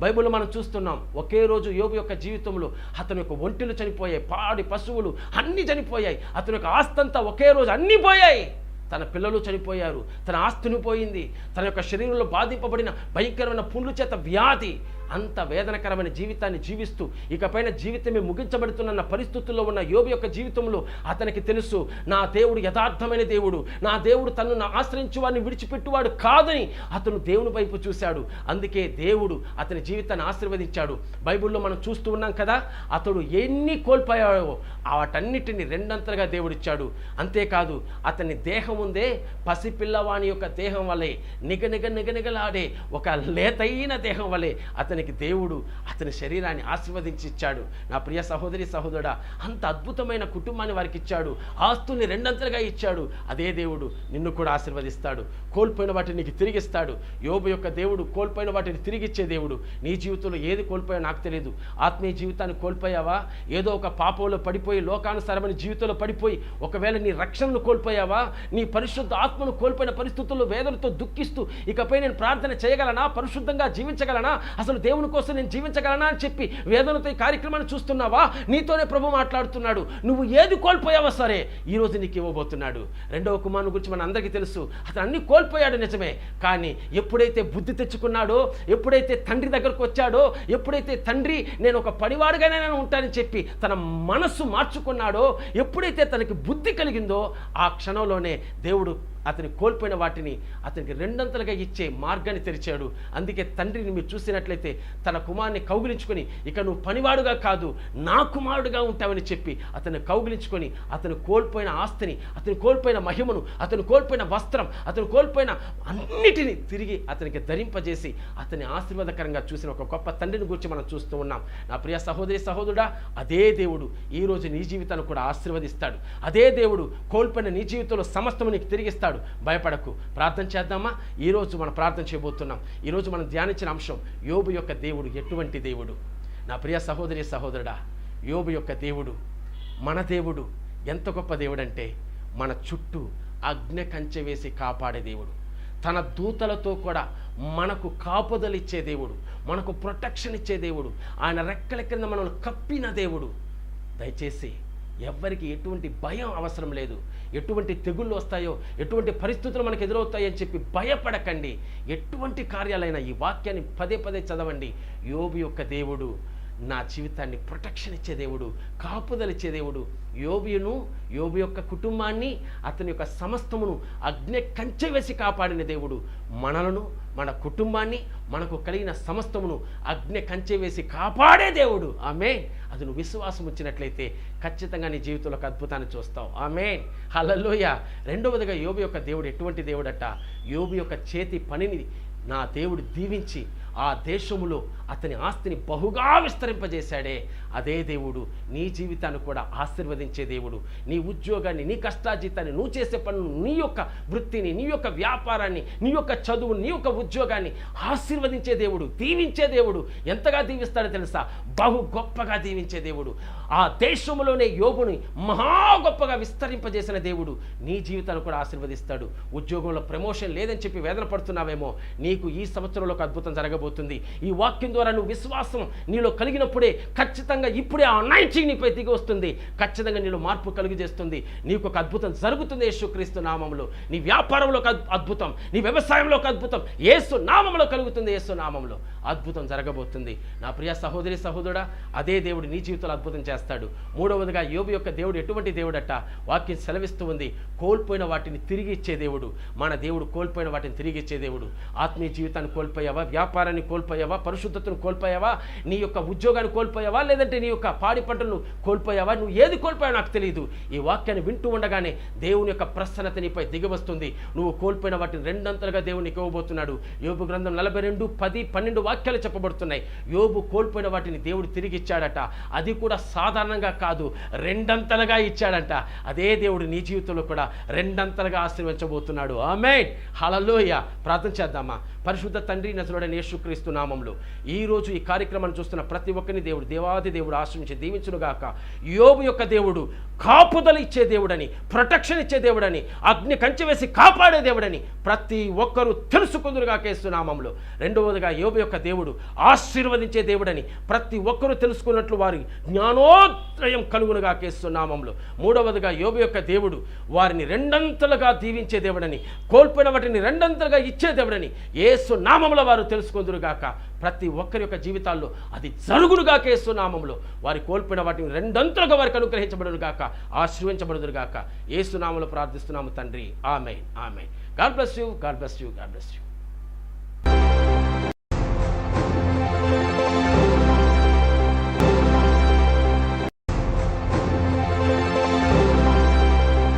బైబిల్లో మనం చూస్తున్నాం, ఒకే రోజు యోబు యొక్క జీవితంలో అతని యొక్క ఒంటెలు చనిపోయాయి, పాడి పశువులు అన్నీ చనిపోయాయి, అతని యొక్క ఆస్తంతా ఒకే రోజు అన్నీ పోయాయి. తన పిల్లలు చనిపోయారు, తన ఆస్తిని పోయింది, తన యొక్క శరీరంలో బాధింపబడిన భయంకరమైన పుండ్ల చేత వ్యాధి అంత వేదనకరమైన జీవితాన్ని జీవిస్తూ ఇకపైన జీవితమే ముగించబడుతున్న పరిస్థితుల్లో ఉన్న యోబు యొక్క జీవితంలో అతనికి తెలుసు, నా దేవుడు యథార్థమైన దేవుడు, నా దేవుడు తనను ఆశ్రయించు వాడిని విడిచిపెట్టువాడు కాదని అతను దేవుని వైపు చూశాడు. అందుకే దేవుడు అతని జీవితాన్ని ఆశీర్వదించాడు. బైబిల్లో మనం చూస్తూ ఉన్నాం కదా, అతడు ఎన్ని కోల్పోయాడో వాటన్నిటిని రెండంతలుగా దేవుడిచ్చాడు. అంతేకాదు అతని దేహం ఉందే పసిపిల్లవాని యొక్క దేహం వలె నిగనిగలాడే ఒక లేతైన దేహం వలె అతనికి దేవుడు అతని శరీరాన్ని ఆశీర్వదించి ఇచ్చాడు. నా ప్రియ సహోదరి సహోదరుడా, అంత అద్భుతమైన కుటుంబాన్ని వారికి ఇచ్చాడు, ఆస్తుల్ని రెండంతలుగా ఇచ్చాడు. అదే దేవుడు నిన్ను కూడా ఆశీర్వదిస్తాడు, కోల్పోయిన వాటిని నీకు తిరిగిస్తాడు. యోబు యొక్క దేవుడు కోల్పోయిన వాటిని తిరిగిచ్చే దేవుడు. నీ జీవితంలో ఏది కోల్పోయా నాకు తెలియదు. ఆత్మీయ జీవితాన్ని కోల్పోయావా? ఏదో ఒక పాపంలో పడిపోయి లోకానుసారమైన జీవితంలో పడిపోయి ఒకవేళ నీ రక్షణను కోల్పోయావా? నీ పరిశుద్ధ ఆత్మను కోల్పోయిన పరిస్థితుల్లో వేదనతో దుఃఖిస్తూ ఇకపై నేను ప్రార్థన చేయగలనా, పరిశుద్ధంగా జీవించగలనా, అసలు దేవుని కోసం నేను జీవించగలనా అని చెప్పి వేదనతో ఈ కార్యక్రమాన్ని చూస్తున్నావా? నీతోనే ప్రభు మాట్లాడుతున్నాడు. నువ్వు ఏది కోల్పోయావా సరే ఈరోజు నీకు ఇవ్వబోతున్నాడు. రెండవ కుమారుని గురించి మన అందరికీ తెలుసు, అతను అన్ని కోల్పోయాడు నిజమే, కానీ ఎప్పుడైతే బుద్ధి తెచ్చుకున్నాడో, ఎప్పుడైతే తండ్రి దగ్గరకు వచ్చాడో, ఎప్పుడైతే తండ్రి నేను ఒక పనివాడుగానే నేను ఉంటానని చెప్పి తన మనస్సు మార్చుకున్నాడో, ఎప్పుడైతే తనకి బుద్ధి కలిగిందో ఆ క్షణంలోనే దేవుడు అతని కోల్పోయిన వాటిని అతనికి రెండంతలుగా ఇచ్చే మార్గాన్ని తెరిచాడు. అందుకే తండ్రిని మీరు చూసినట్లయితే తన కుమారుని కౌగిలించుకొని ఇక నువ్వు పనివాడుగా కాదు నా కుమారుడుగా ఉంటావని చెప్పి అతన్ని కౌగిలించుకొని అతను కోల్పోయిన ఆస్తిని, అతను కోల్పోయిన మహిమను, అతను కోల్పోయిన వస్త్రం, అతను కోల్పోయిన అన్నిటినీ తిరిగి అతనికి ధరింపజేసి అతని ఆశీర్వాదకరంగా చూసిన ఒక గొప్ప తండ్రిని గురించి మనం చూస్తూ ఉన్నాం. నా ప్రియ సహోదరి సహోదరుడా, అదే దేవుడు ఈరోజు నీ జీవితాన్ని కూడా ఆశీర్వదిస్తాడు. అదే దేవుడు కోల్పోయిన నీ జీవితంలో సమస్తము నీకు తిరిగిస్తాడు. భయపడకు. ప్రార్థన చేద్దామా? ఈరోజు మనం ప్రార్థన చేయబోతున్నాం. ఈరోజు మనం ధ్యానించిన అంశం యోబు యొక్క దేవుడు ఎటువంటి దేవుడు. నా ప్రియ సహోదరి సహోదరుడా, యోబు యొక్క దేవుడు, మన దేవుడు ఎంత గొప్ప దేవుడు అంటే మన చుట్టూ అగ్ని కంచె వేసి కాపాడే దేవుడు, తన దూతలతో కూడా మనకు కాపుదలిచ్చే దేవుడు, మనకు ప్రొటెక్షన్ ఇచ్చే దేవుడు, ఆయన రెక్కల కింద మనల్ని కప్పిన దేవుడు. దయచేసి ఎవ్వరికి ఎటువంటి భయం అవసరం లేదు. ఎటువంటి తెగుళ్ళు వస్తాయో, ఎటువంటి పరిస్థితులు మనకు ఎదురవుతాయో అని చెప్పి భయపడకండి. ఎటువంటి కార్యాలైనా ఈ వాక్యాన్ని పదే పదే చదవండి. యోబు యొక్క దేవుడు నా జీవితాన్ని ప్రొటెక్షన్ ఇచ్చే దేవుడు, కాపుదలిచ్చే దేవుడు. యోబు యొక్క కుటుంబాన్ని, అతని యొక్క సమస్తమును అగ్ని కంచె వేసి కాపాడిన దేవుడు. మనలను, మన కుటుంబాన్ని, మనకు కలిగిన సమస్తమును అగ్ని కంచె వేసి కాపాడే దేవుడు. ఆమేన్. అది నువ్వు విశ్వాసం ఉంచినట్లయితే ఖచ్చితంగా నీ జీవితంలో ఒక అద్భుతాన్ని చూస్తావు. ఆమేన్. హల్లెలూయా. రెండవదిగా యోబు యొక్క దేవుడు ఎటువంటి దేవుడట? యోబు యొక్క చేతి పనిని నా దేవుడు దీవించి ఆ దేశములో అతని ఆస్తిని బహుగా విస్తరింపజేశాడే అదే దేవుడు నీ జీవితాన్ని కూడా ఆశీర్వదించే దేవుడు. నీ ఉద్యోగాన్ని, నీ కష్టాజీతాన్ని, నువ్వు చేసే పనులు, నీ యొక్క వృత్తిని, నీ యొక్క వ్యాపారాన్ని, నీ యొక్క చదువు, నీ యొక్క ఉద్యోగాన్ని ఆశీర్వదించే దేవుడు, దీవించే దేవుడు. ఎంతగా దీవిస్తాడో తెలుసా? బహు గొప్పగా దీవించే దేవుడు. ఆ దేశంలోనే యోబుని మహా గొప్పగా విస్తరింపజేసిన దేవుడు నీ జీవితాన్ని కూడా ఆశీర్వదిస్తాడు. ఉద్యోగంలో ప్రమోషన్ లేదని చెప్పి వేదన పడుతున్నావేమో, నీకు ఈ సంవత్సరంలో ఒక అద్భుతం జరగబోతుంది. ఈ వాక్యం ద్వారా నువ్వు విశ్వాసం నీలో కలిగినప్పుడే ఖచ్చితంగా ఇప్పుడే ఆ అనాయింటింగ్ నీపై దిగి వస్తుంది. ఖచ్చితంగా నీలో మార్పు కలుగజేస్తుంది. నీకు ఒక అద్భుతం జరుగుతుంది యేసుక్రీస్తు నామములో. నీ వ్యాపారంలో ఒక అద్భుతం, నీ వ్యవసాయంలో ఒక అద్భుతం యేసు నామములో కలుగుతుంది. యేసు నామములో అద్భుతం జరగబోతుంది. నా ప్రియ సహోదరి సహోదరుడా, అదే దేవుడు నీ జీవితంలో అద్భుతం చేస్తాడు. మూడవదిగా యోబు యొక్క దేవుడు ఎటువంటి దేవుడట? వాక్యం సెలవిస్తూ ఉంది, కోల్పోయిన వాటిని తిరిగి ఇచ్చే దేవుడు. మన దేవుడు కోల్పోయిన వాటిని తిరిగి ఇచ్చే దేవుడు. ఆత్మీయ జీవితాన్ని కోల్పోయావా? వ్యాపారాన్ని కోల్పోయావా? పరిశుద్ధతను కోల్పోయావా? నీ యొక్క ఉద్యోగాన్ని కోల్పోయావా? లేదంటే నీ యొక్క పాడి పంటలను కోల్పోయావా? నువ్వు ఏది కోల్పోయావో నాకు తెలియదు. ఈ వాక్యాన్ని వింటూ ఉండగానే దేవుని యొక్క ప్రసన్నత నీపై దిగవస్తుంది. నువ్వు కోల్పోయిన వాటిని రెండంతలుగా దేవునికి ఇవ్వబోతున్నాడు. యోబు గ్రంథం 42, 10, 12 వాక్యాలు చెప్పబడుతున్నాయి. యోబు కోల్పోయిన వాటిని దేవుడు తిరిగి ఇచ్చాడట. అది కూడా సాధారణంగా కాదు, రెండంతలుగా ఇచ్చాడంట. అదే దేవుడు నీ జీవితంలో కూడా రెండంతలుగా ఆశీర్వదించబోతున్నాడు. ఆమేన్. హల్లెలూయా. ప్రార్థన చేద్దామా? పరిశుద్ధ తండ్రి, నజరుడైన యేసుక్రీస్తు నామములో ఈరోజు ఈ కార్యక్రమాన్ని చూస్తున్న ప్రతి ఒక్కరిని దేవుడు, దేవాది దేవుడు ఆశ్రయించి దీవించునుగాక. యోబు యొక్క దేవుడు కాపుదల ఇచ్చే దేవుడని, ప్రొటెక్షన్ ఇచ్చే దేవుడని, అగ్ని కంచె వేసి కాపాడే దేవుడని ప్రతి ఒక్కరూ తెలుసుకుందురుగాక యేసు నామములో. రెండవదిగా యోబు యొక్క దేవుడు ఆశీర్వదించే దేవుడని ప్రతి ఒక్కరూ తెలుసుకున్నట్లు వారి జ్ఞానోదయం కలుగునుగాక యేసు నామములో. మూడవదిగా యోబు యొక్క దేవుడు వారిని రెండంతలుగా దీవించే దేవుడని, కోల్పోయిన వాటిని రెండంతలుగా ఇచ్చే దేవుడని యేసు నామములో వారు తెలుసుకుందురు. పొందురుగాక. ప్రతి ఒక్కరి యొక్క జీవితాల్లో అది జరుగునుగాక యేసు నామములో. వారి కోల్పోయిన వాటిని రెండంతలుగా వారికి అనుగ్రహించబడునుగాక, ఆశీర్వించబడుదురుగాక. యేసు నామములో ప్రార్థిస్తున్నాము తండ్రి. ఆమేన్, ఆమేన్. God bless you, God bless you, God bless you.